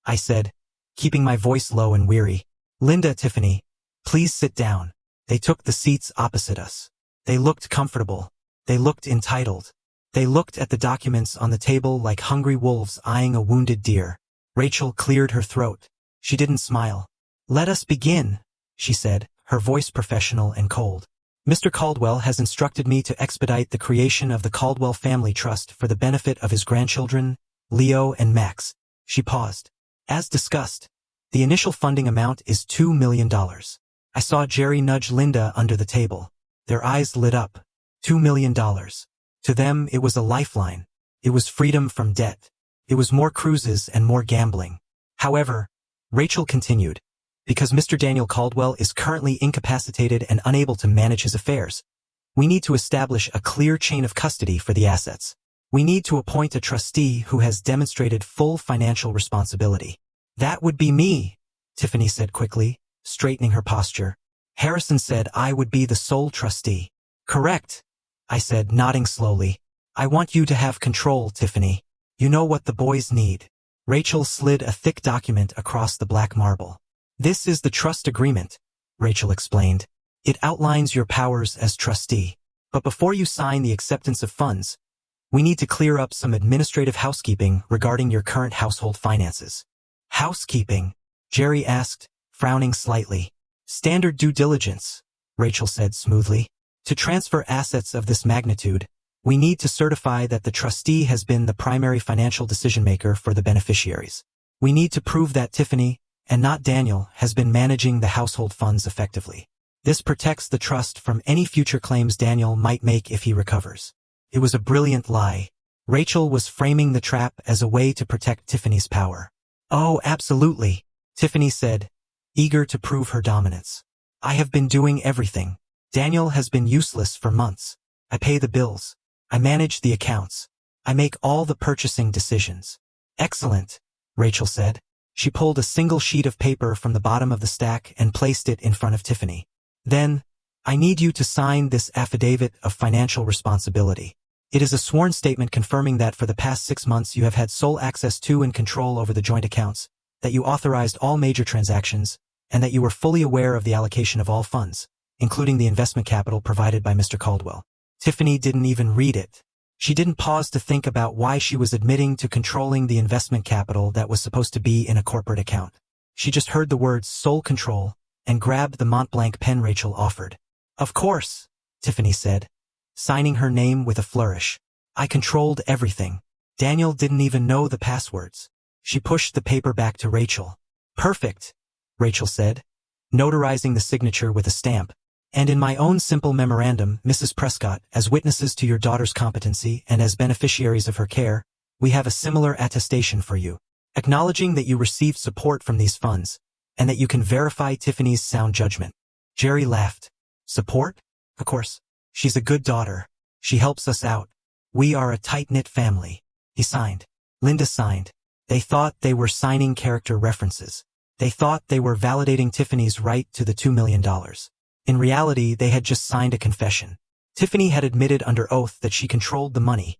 I said, keeping my voice low and weary. Linda, Tiffany, please sit down. They took the seats opposite us. They looked comfortable. They looked entitled. They looked at the documents on the table like hungry wolves eyeing a wounded deer. Rachel cleared her throat. She didn't smile. Let us begin, she said, her voice professional and cold. Mr. Caldwell has instructed me to expedite the creation of the Caldwell Family Trust for the benefit of his grandchildren, Leo and Max. She paused. As discussed, the initial funding amount is $2 million. I saw Jerry nudge Linda under the table. Their eyes lit up. $2 million. To them, it was a lifeline. It was freedom from debt. It was more cruises and more gambling. However, Rachel continued, because Mr. Daniel Caldwell is currently incapacitated and unable to manage his affairs, we need to establish a clear chain of custody for the assets. We need to appoint a trustee who has demonstrated full financial responsibility. That would be me, Tiffany said quickly, straightening her posture. Harrison said I would be the sole trustee. Correct, I said, nodding slowly. I want you to have control, Tiffany. You know what the boys need. Rachel slid a thick document across the black marble. This is the trust agreement, Rachel explained. It outlines your powers as trustee. But before you sign the acceptance of funds, we need to clear up some administrative housekeeping regarding your current household finances. Housekeeping? Jerry asked, frowning slightly. Standard due diligence, Rachel said smoothly. To transfer assets of this magnitude, we need to certify that the trustee has been the primary financial decision-maker for the beneficiaries. We need to prove that Tiffany, and not Daniel, has been managing the household funds effectively. This protects the trust from any future claims Daniel might make if he recovers. It was a brilliant lie. Rachel was framing the trap as a way to protect Tiffany's power. Oh, absolutely, Tiffany said, eager to prove her dominance. I have been doing everything. Daniel has been useless for months. I pay the bills. I manage the accounts. I make all the purchasing decisions. Excellent, Rachel said. She pulled a single sheet of paper from the bottom of the stack and placed it in front of Tiffany. Then, I need you to sign this affidavit of financial responsibility. It is a sworn statement confirming that for the past 6 months you have had sole access to and control over the joint accounts, that you authorized all major transactions, and that you were fully aware of the allocation of all funds, including the investment capital provided by Mr. Caldwell. Tiffany didn't even read it. She didn't pause to think about why she was admitting to controlling the investment capital that was supposed to be in a corporate account. She just heard the words sole control and grabbed the Montblanc pen Rachel offered. Of course, Tiffany said, signing her name with a flourish. I controlled everything. Daniel didn't even know the passwords. She pushed the paper back to Rachel. Perfect, Rachel said, notarizing the signature with a stamp. And in my own simple memorandum, Mrs. Prescott, as witnesses to your daughter's competency and as beneficiaries of her care, we have a similar attestation for you, acknowledging that you received support from these funds, and that you can verify Tiffany's sound judgment. Jerry laughed. Support? Of course. She's a good daughter. She helps us out. We are a tight-knit family. He signed. Linda signed. They thought they were signing character references. They thought they were validating Tiffany's right to the $2 million. In reality, they had just signed a confession. Tiffany had admitted under oath that she controlled the money,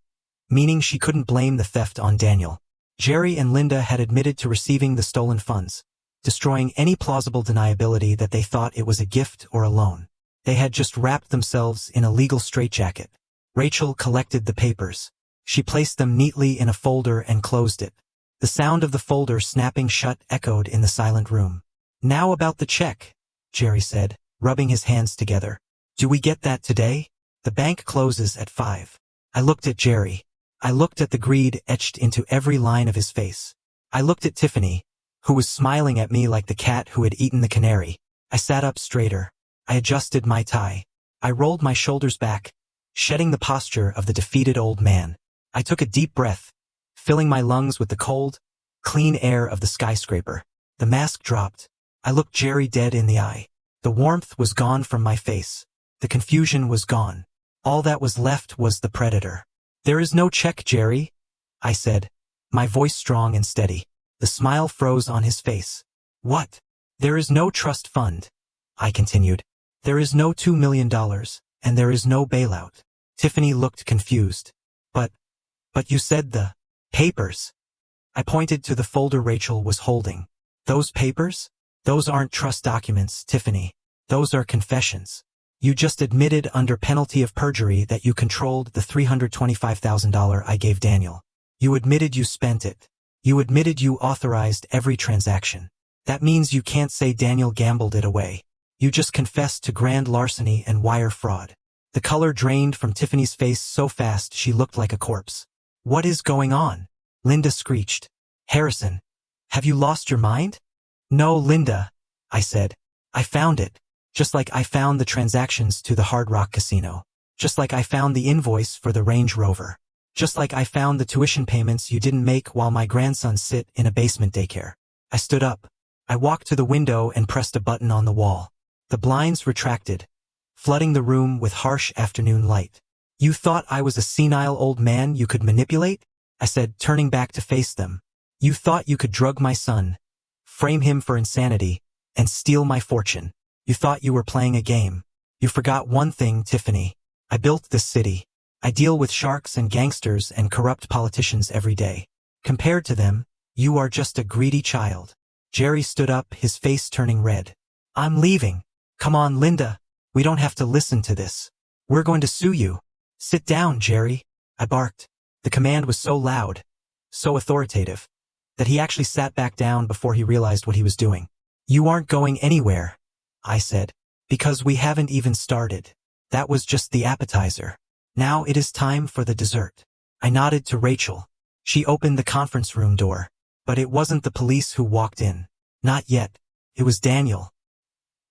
meaning she couldn't blame the theft on Daniel. Jerry and Linda had admitted to receiving the stolen funds, destroying any plausible deniability that they thought it was a gift or a loan. They had just wrapped themselves in a legal straitjacket. Rachel collected the papers. She placed them neatly in a folder and closed it. The sound of the folder snapping shut echoed in the silent room. Now about the check, Jerry said, rubbing his hands together. Do we get that today? The bank closes at 5. I looked at Jerry. I looked at the greed etched into every line of his face. I looked at Tiffany, who was smiling at me like the cat who had eaten the canary. I sat up straighter. I adjusted my tie. I rolled my shoulders back, shedding the posture of the defeated old man. I took a deep breath, filling my lungs with the cold, clean air of the skyscraper. The mask dropped. I looked Jerry dead in the eye. The warmth was gone from my face. The confusion was gone. All that was left was the predator. There is no check, Jerry, I said, my voice strong and steady. The smile froze on his face. What? There is no trust fund, I continued. There is no $2 million, and there is no bailout. Tiffany looked confused. But you said the papers. I pointed to the folder Rachel was holding. Those papers? Those aren't trust documents, Tiffany. Those are confessions. You just admitted under penalty of perjury that you controlled the $325,000 I gave Daniel. You admitted you spent it. You admitted you authorized every transaction. That means you can't say Daniel gambled it away. You just confessed to grand larceny and wire fraud. The color drained from Tiffany's face so fast she looked like a corpse. What is going on? Linda screeched. Harrison, have you lost your mind? No, Linda, I said. I found it. Just like I found the transactions to the Hard Rock Casino. Just like I found the invoice for the Range Rover. Just like I found the tuition payments you didn't make while my grandson sit in a basement daycare. I stood up. I walked to the window and pressed a button on the wall. The blinds retracted, flooding the room with harsh afternoon light. You thought I was a senile old man you could manipulate? I said, turning back to face them. You thought you could drug my son, frame him for insanity, and steal my fortune. You thought you were playing a game. You forgot one thing, Tiffany. I built this city. I deal with sharks and gangsters and corrupt politicians every day. Compared to them, you are just a greedy child. Jerry stood up, his face turning red. I'm leaving. Come on, Linda. We don't have to listen to this. We're going to sue you. Sit down, Jerry, I barked. The command was so loud, so authoritative, that he actually sat back down before he realized what he was doing. You aren't going anywhere, I said, because we haven't even started. That was just the appetizer. Now it is time for the dessert. I nodded to Rachel. She opened the conference room door. But it wasn't the police who walked in. Not yet. It was Daniel.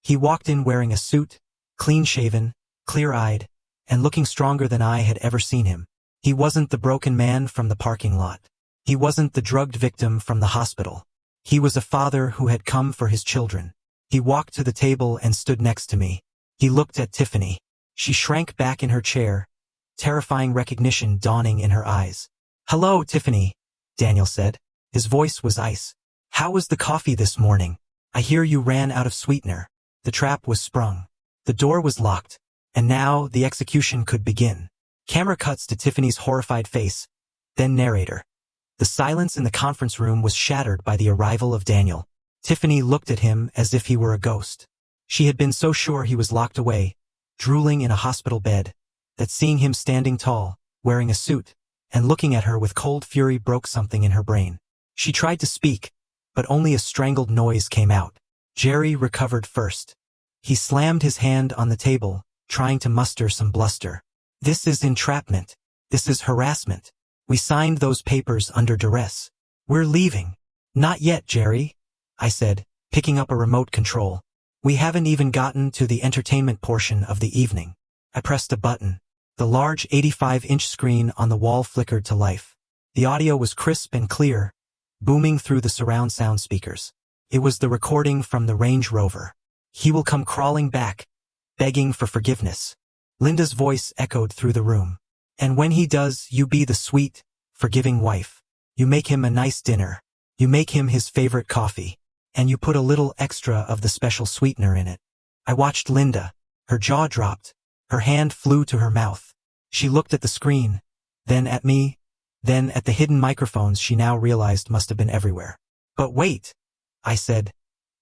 He walked in wearing a suit, clean-shaven, clear-eyed, and looking stronger than I had ever seen him. He wasn't the broken man from the parking lot. He wasn't the drugged victim from the hospital. He was a father who had come for his children. He walked to the table and stood next to me. He looked at Tiffany. She shrank back in her chair, terrifying recognition dawning in her eyes. Hello, Tiffany, Daniel said. His voice was ice. How was the coffee this morning? I hear you ran out of sweetener. The trap was sprung. The door was locked. And now the execution could begin. Camera cuts to Tiffany's horrified face, then narrator. The silence in the conference room was shattered by the arrival of Daniel. Tiffany looked at him as if he were a ghost. She had been so sure he was locked away, drooling in a hospital bed, that seeing him standing tall, wearing a suit, and looking at her with cold fury broke something in her brain. She tried to speak, but only a strangled noise came out. Jerry recovered first. He slammed his hand on the table, trying to muster some bluster. This is entrapment. This is harassment. We signed those papers under duress. We're leaving. Not yet, Jerry, I said, picking up a remote control. We haven't even gotten to the entertainment portion of the evening. I pressed a button. The large 85-inch screen on the wall flickered to life. The audio was crisp and clear, booming through the surround sound speakers. It was the recording from the Range Rover. He will come crawling back, begging for forgiveness. Linda's voice echoed through the room. And when he does, you be the sweet, forgiving wife. You make him a nice dinner. You make him his favorite coffee. And you put a little extra of the special sweetener in it. I watched Linda. Her jaw dropped. Her hand flew to her mouth. She looked at the screen, then at me, then at the hidden microphones she now realized must have been everywhere. But wait, I said.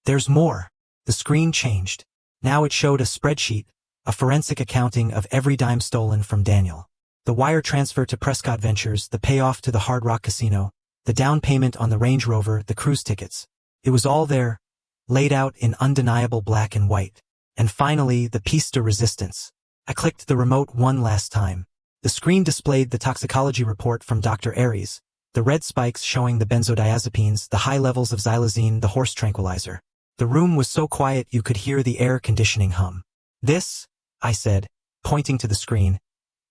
There's more. The screen changed. Now it showed a spreadsheet, a forensic accounting of every dime stolen from Daniel. The wire transfer to Prescott Ventures, the payoff to the Hard Rock Casino, the down payment on the Range Rover, the cruise tickets. It was all there, laid out in undeniable black and white. And finally, the piece de resistance. I clicked the remote one last time. The screen displayed the toxicology report from Dr. Aries, the red spikes showing the benzodiazepines, the high levels of xylazine, the horse tranquilizer. The room was so quiet you could hear the air conditioning hum. This, I said, pointing to the screen,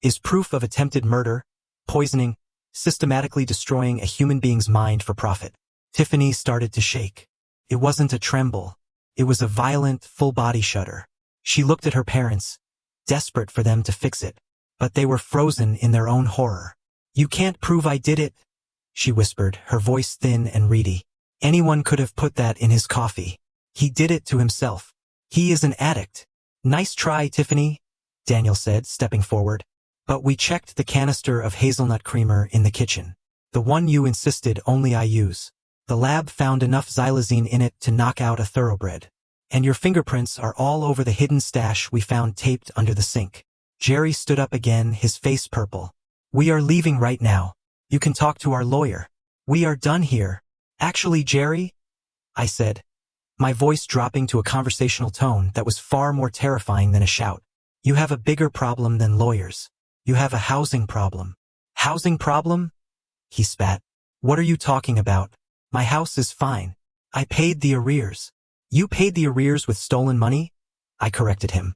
is proof of attempted murder, poisoning, systematically destroying a human being's mind for profit. Tiffany started to shake. It wasn't a tremble. It was a violent, full-body shudder. She looked at her parents, desperate for them to fix it, but they were frozen in their own horror. You can't prove I did it, she whispered, her voice thin and reedy. Anyone could have put that in his coffee. He did it to himself. He is an addict. Nice try, Tiffany, Daniel said, stepping forward. But we checked the canister of hazelnut creamer in the kitchen. The one you insisted only I use. The lab found enough xylazine in it to knock out a thoroughbred. And your fingerprints are all over the hidden stash we found taped under the sink. Jerry stood up again, his face purple. We are leaving right now. You can talk to our lawyer. We are done here. Actually, Jerry, I said, my voice dropping to a conversational tone that was far more terrifying than a shout. You have a bigger problem than lawyers. You have a housing problem. Housing problem? He spat. What are you talking about? My house is fine. I paid the arrears. You paid the arrears with stolen money? I corrected him.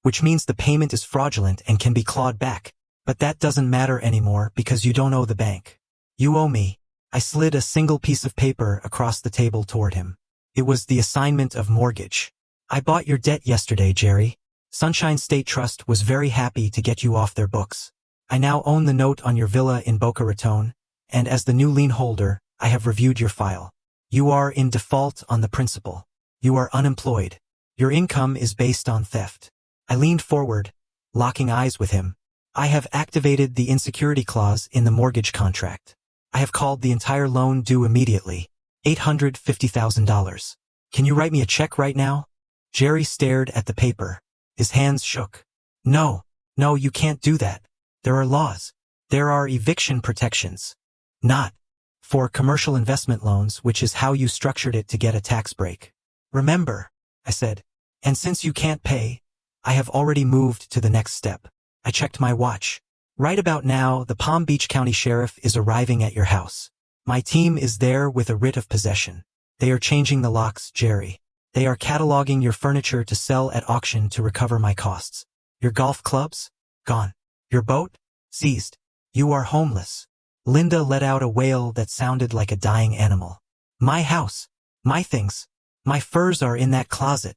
Which means the payment is fraudulent and can be clawed back. But that doesn't matter anymore because you don't owe the bank. You owe me. I slid a single piece of paper across the table toward him. It was the assignment of mortgage. I bought your debt yesterday, Jerry. Sunshine State Trust was very happy to get you off their books. I now own the note on your villa in Boca Raton, and as the new lien holder, I have reviewed your file. You are in default on the principal. You are unemployed. Your income is based on theft. I leaned forward, locking eyes with him. I have activated the insecurity clause in the mortgage contract. I have called the entire loan due immediately. $850,000. Can you write me a check right now? Jerry stared at the paper. His hands shook. No, you can't do that. There are laws. There are eviction protections. Not for commercial investment loans, which is how you structured it to get a tax break. Remember, I said. And since you can't pay, I have already moved to the next step. I checked my watch. Right about now, the Palm Beach County Sheriff is arriving at your house. My team is there with a writ of possession. They are changing the locks, Jerry. They are cataloging your furniture to sell at auction to recover my costs. Your golf clubs? Gone. Your boat? Seized. You are homeless. Linda let out a wail that sounded like a dying animal. My house. My things. My furs are in that closet.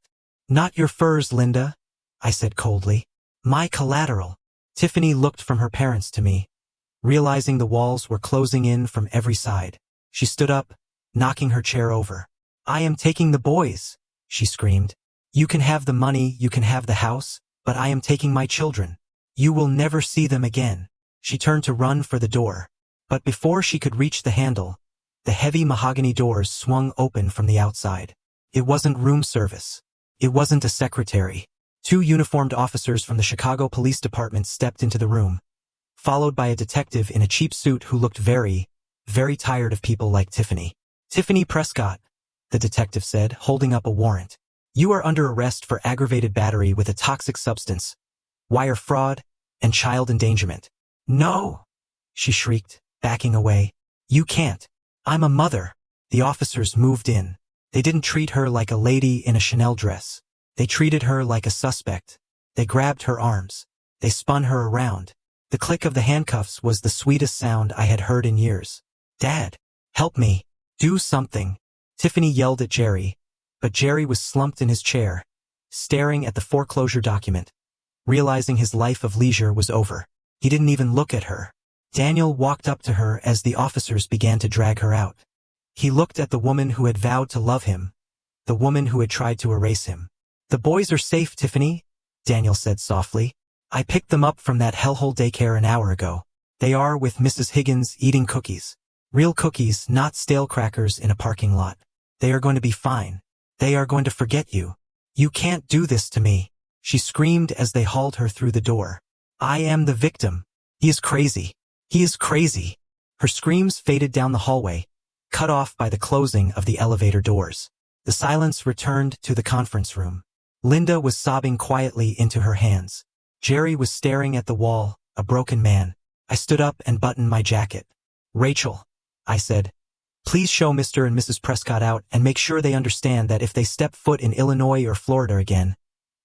Not your furs, Linda, I said coldly. My collateral. Tiffany looked from her parents to me, realizing the walls were closing in from every side. She stood up, knocking her chair over. I am taking the boys, she screamed. You can have the money, you can have the house, but I am taking my children. You will never see them again. She turned to run for the door. But before she could reach the handle, the heavy mahogany doors swung open from the outside. It wasn't room service. It wasn't a secretary. 2 uniformed officers from the Chicago Police Department stepped into the room, followed by a detective in a cheap suit who looked very, very tired of people like Tiffany. Tiffany Prescott, the detective said, holding up a warrant. You are under arrest for aggravated battery with a toxic substance, wire fraud, and child endangerment. No, she shrieked, backing away. You can't. I'm a mother. The officers moved in. They didn't treat her like a lady in a Chanel dress. They treated her like a suspect. They grabbed her arms. They spun her around. The click of the handcuffs was the sweetest sound I had heard in years. Dad, help me. Do something. Tiffany yelled at Jerry, but Jerry was slumped in his chair, staring at the foreclosure document, realizing his life of leisure was over. He didn't even look at her. Daniel walked up to her as the officers began to drag her out. He looked at the woman who had vowed to love him, the woman who had tried to erase him. The boys are safe, Tiffany, Daniel said softly. I picked them up from that hellhole daycare an hour ago. They are with Mrs. Higgins eating cookies. Real cookies, not stale crackers in a parking lot. They are going to be fine. They are going to forget you. You can't do this to me, she screamed as they hauled her through the door. I am the victim. He is crazy. He is crazy. Her screams faded down the hallway, cut off by the closing of the elevator doors. The silence returned to the conference room. Linda was sobbing quietly into her hands. Jerry was staring at the wall, a broken man. I stood up and buttoned my jacket. Rachel, I said, please show Mr. and Mrs. Prescott out and make sure they understand that if they step foot in Illinois or Florida again,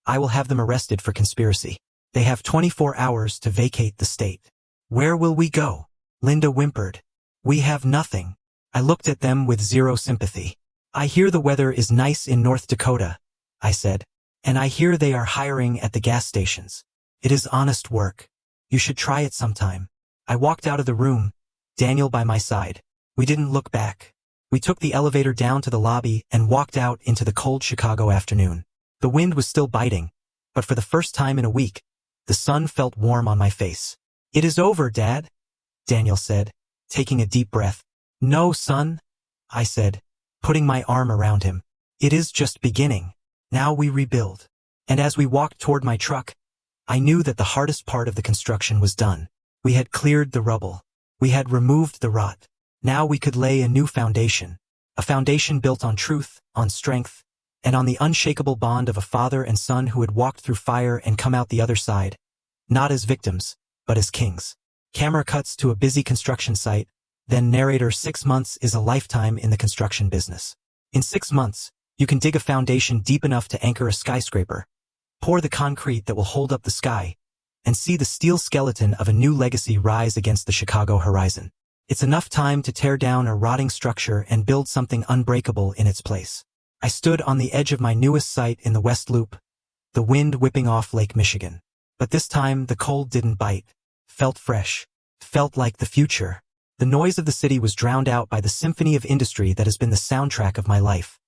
I will have them arrested for conspiracy. They have 24 hours to vacate the state. Where will we go? Linda whimpered. We have nothing. I looked at them with zero sympathy. I hear the weather is nice in North Dakota, I said, and I hear they are hiring at the gas stations. It is honest work. You should try it sometime. I walked out of the room, Daniel by my side. We didn't look back. We took the elevator down to the lobby and walked out into the cold Chicago afternoon. The wind was still biting, but for the first time in a week, the sun felt warm on my face. It is over, Dad, Daniel said, taking a deep breath. No, son, I said, putting my arm around him. It is just beginning. Now we rebuild. And as we walked toward my truck, I knew that the hardest part of the construction was done. We had cleared the rubble. We had removed the rot. Now we could lay a new foundation. A foundation built on truth, on strength, and on the unshakable bond of a father and son who had walked through fire and come out the other side, not as victims, but as kings. Camera cuts to a busy construction site, then narrator 6 months is a lifetime in the construction business. In 6 months, you can dig a foundation deep enough to anchor a skyscraper, pour the concrete that will hold up the sky, and see the steel skeleton of a new legacy rise against the Chicago horizon. It's enough time to tear down a rotting structure and build something unbreakable in its place. I stood on the edge of my newest site in the West Loop, the wind whipping off Lake Michigan. But this time the cold didn't bite, felt fresh, felt like the future. The noise of the city was drowned out by the symphony of industry that has been the soundtrack of my life.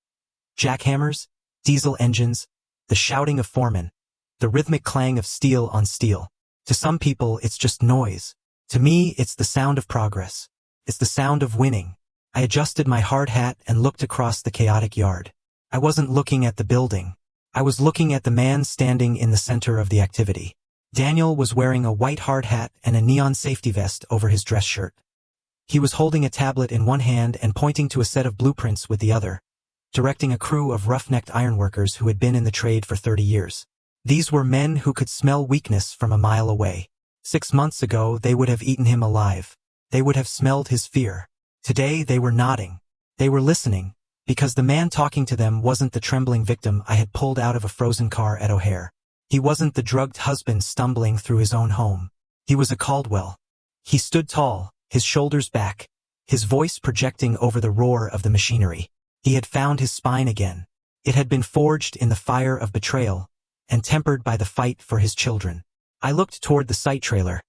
Jackhammers, diesel engines, the shouting of foremen, the rhythmic clang of steel on steel. To some people, it's just noise. To me, it's the sound of progress. It's the sound of winning. I adjusted my hard hat and looked across the chaotic yard. I wasn't looking at the building. I was looking at the man standing in the center of the activity. Daniel was wearing a white hard hat and a neon safety vest over his dress shirt. He was holding a tablet in one hand and pointing to a set of blueprints with the other, directing a crew of rough-necked ironworkers who had been in the trade for 30 years. These were men who could smell weakness from a mile away. 6 months ago, they would have eaten him alive. They would have smelled his fear. Today, they were nodding. They were listening, because the man talking to them wasn't the trembling victim I had pulled out of a frozen car at O'Hare. He wasn't the drugged husband stumbling through his own home. He was a Caldwell. He stood tall, his shoulders back, his voice projecting over the roar of the machinery. He had found his spine again. It had been forged in the fire of betrayal, and tempered by the fight for his children. I looked toward the site trailer,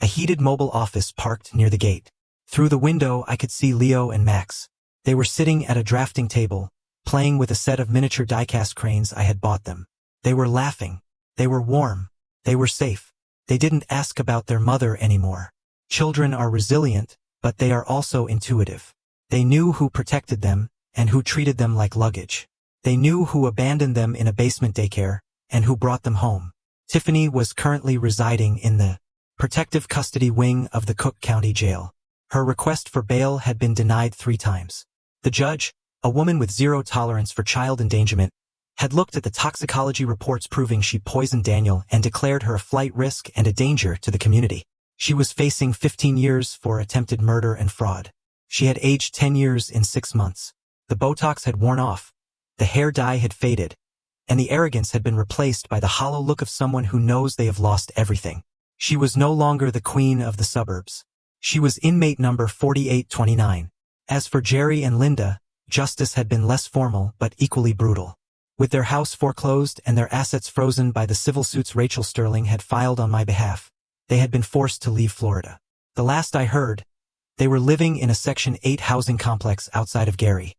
a heated mobile office parked near the gate. Through the window I could see Leo and Max. They were sitting at a drafting table, playing with a set of miniature die-cast cranes I had bought them. They were laughing. They were warm. They were safe. They didn't ask about their mother anymore. Children are resilient, but they are also intuitive. They knew who protected them, and who treated them like luggage. They knew who abandoned them in a basement daycare, and who brought them home. Tiffany was currently residing in the protective custody wing of the Cook County Jail. Her request for bail had been denied 3 times. The judge, a woman with zero tolerance for child endangerment, had looked at the toxicology reports proving she poisoned Daniel and declared her a flight risk and a danger to the community. She was facing 15 years for attempted murder and fraud. She had aged 10 years in 6 months. The Botox had worn off, the hair dye had faded, and the arrogance had been replaced by the hollow look of someone who knows they have lost everything. She was no longer the queen of the suburbs. She was inmate number 4829. As for Jerry and Linda, justice had been less formal but equally brutal. With their house foreclosed and their assets frozen by the civil suits Rachel Sterling had filed on my behalf, they had been forced to leave Florida. The last I heard, they were living in a Section 8 housing complex outside of Gary,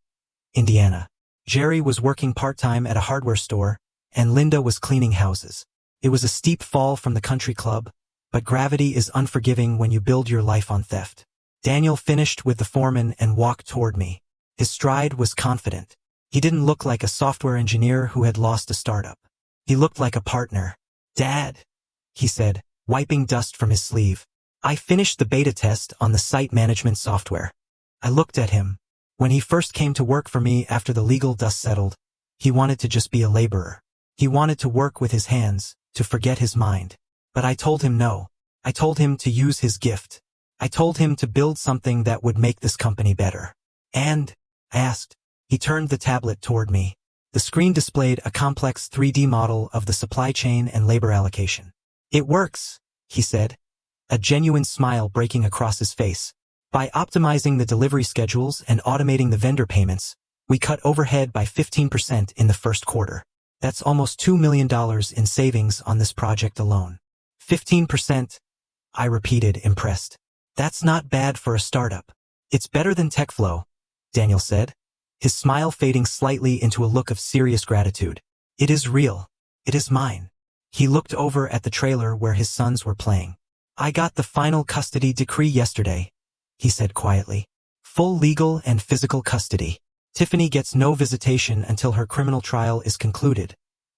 Indiana. Jerry was working part-time at a hardware store, and Linda was cleaning houses. It was a steep fall from the country club, but gravity is unforgiving when you build your life on theft. Daniel finished with the foreman and walked toward me. His stride was confident. He didn't look like a software engineer who had lost a startup. He looked like a partner. "Dad," he said, wiping dust from his sleeve. "I finished the beta test on the site management software." I looked at him. When he first came to work for me after the legal dust settled, he wanted to just be a laborer. He wanted to work with his hands, to forget his mind. But I told him no. I told him to use his gift. I told him to build something that would make this company better. "And?" I asked. He turned the tablet toward me. The screen displayed a complex 3D model of the supply chain and labor allocation. "It works," he said, a genuine smile breaking across his face. "By optimizing the delivery schedules and automating the vendor payments, we cut overhead by 15% in the first quarter. That's almost $2 million in savings on this project alone." 15%, I repeated, impressed. "That's not bad for a startup." "It's better than TechFlow," Daniel said, his smile fading slightly into a look of serious gratitude. "It is real. It is mine." He looked over at the trailer where his sons were playing. "I got the final custody decree yesterday," he said quietly. "Full legal and physical custody. Tiffany gets no visitation until her criminal trial is concluded,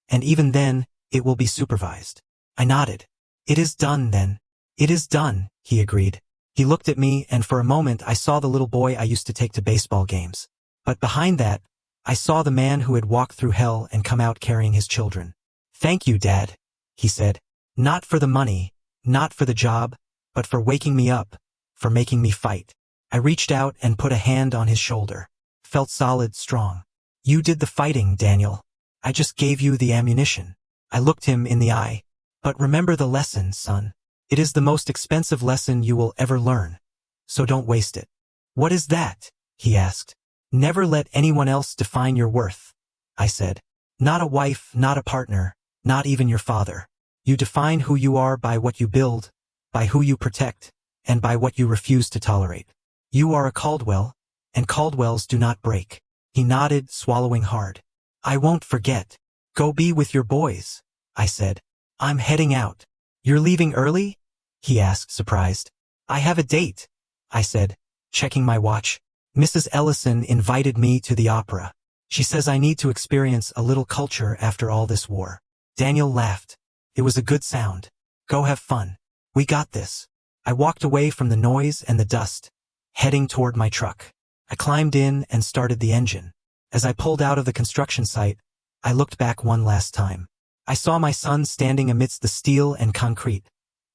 and even then, it will be supervised." I nodded. "It is done then." "It is done," he agreed. He looked at me, and for a moment I saw the little boy I used to take to baseball games. But behind that, I saw the man who had walked through hell and come out carrying his children. "Thank you, Dad," he said. "Not for the money, not for the job, but for waking me up, for making me fight." I reached out and put a hand on his shoulder. Felt solid, strong. "You did the fighting, Daniel. I just gave you the ammunition." I looked him in the eye. "But remember the lesson, son. It is the most expensive lesson you will ever learn. So don't waste it." "What is that?" he asked. "Never let anyone else define your worth," I said. "Not a wife, not a partner, not even your father. You define who you are by what you build, by who you protect, and by what you refuse to tolerate. You are a Caldwell, and Caldwells do not break." He nodded, swallowing hard. "I won't forget." "Go be with your boys," I said. I'm heading out. You're leaving early? He asked, surprised. I have a date, I said, checking my watch. Mrs. Ellison invited me to the opera. She says I need to experience a little culture after all this war. Daniel laughed. It was a good sound. Go have fun. We got this. I walked away from the noise and the dust, heading toward my truck. I climbed in and started the engine. As I pulled out of the construction site, I looked back one last time. I saw my son standing amidst the steel and concrete,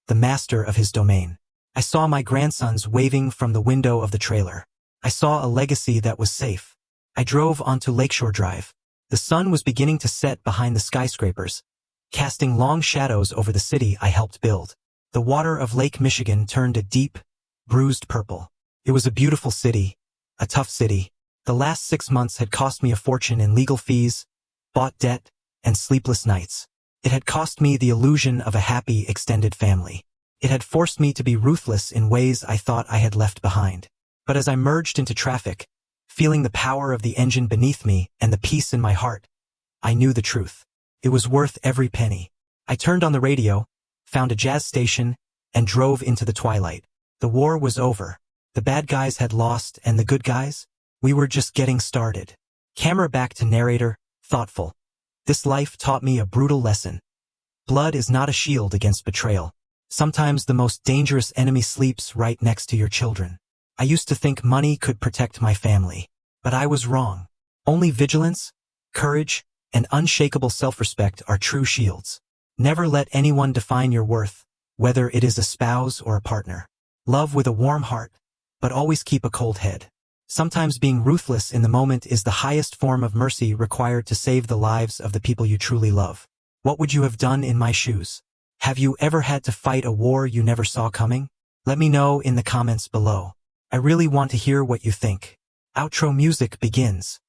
the master of his domain. I saw my grandsons waving from the window of the trailer. I saw a legacy that was safe. I drove onto Lakeshore Drive. The sun was beginning to set behind the skyscrapers, casting long shadows over the city I helped build. The water of Lake Michigan turned a deep, bruised purple. It was a beautiful city, a tough city. The last 6 months had cost me a fortune in legal fees, bought debt, and sleepless nights. It had cost me the illusion of a happy, extended family. It had forced me to be ruthless in ways I thought I had left behind. But as I merged into traffic, feeling the power of the engine beneath me and the peace in my heart, I knew the truth. It was worth every penny. I turned on the radio, found a jazz station, and drove into the twilight. The war was over. The bad guys had lost, and the good guys? We were just getting started. Camera back to narrator, thoughtful. This life taught me a brutal lesson. Blood is not a shield against betrayal. Sometimes the most dangerous enemy sleeps right next to your children. I used to think money could protect my family, but I was wrong. Only vigilance, courage, and unshakable self-respect are true shields. Never let anyone define your worth, whether it is a spouse or a partner. Love with a warm heart, but always keep a cold head. Sometimes being ruthless in the moment is the highest form of mercy required to save the lives of the people you truly love. What would you have done in my shoes? Have you ever had to fight a war you never saw coming? Let me know in the comments below. I really want to hear what you think. Outro music begins.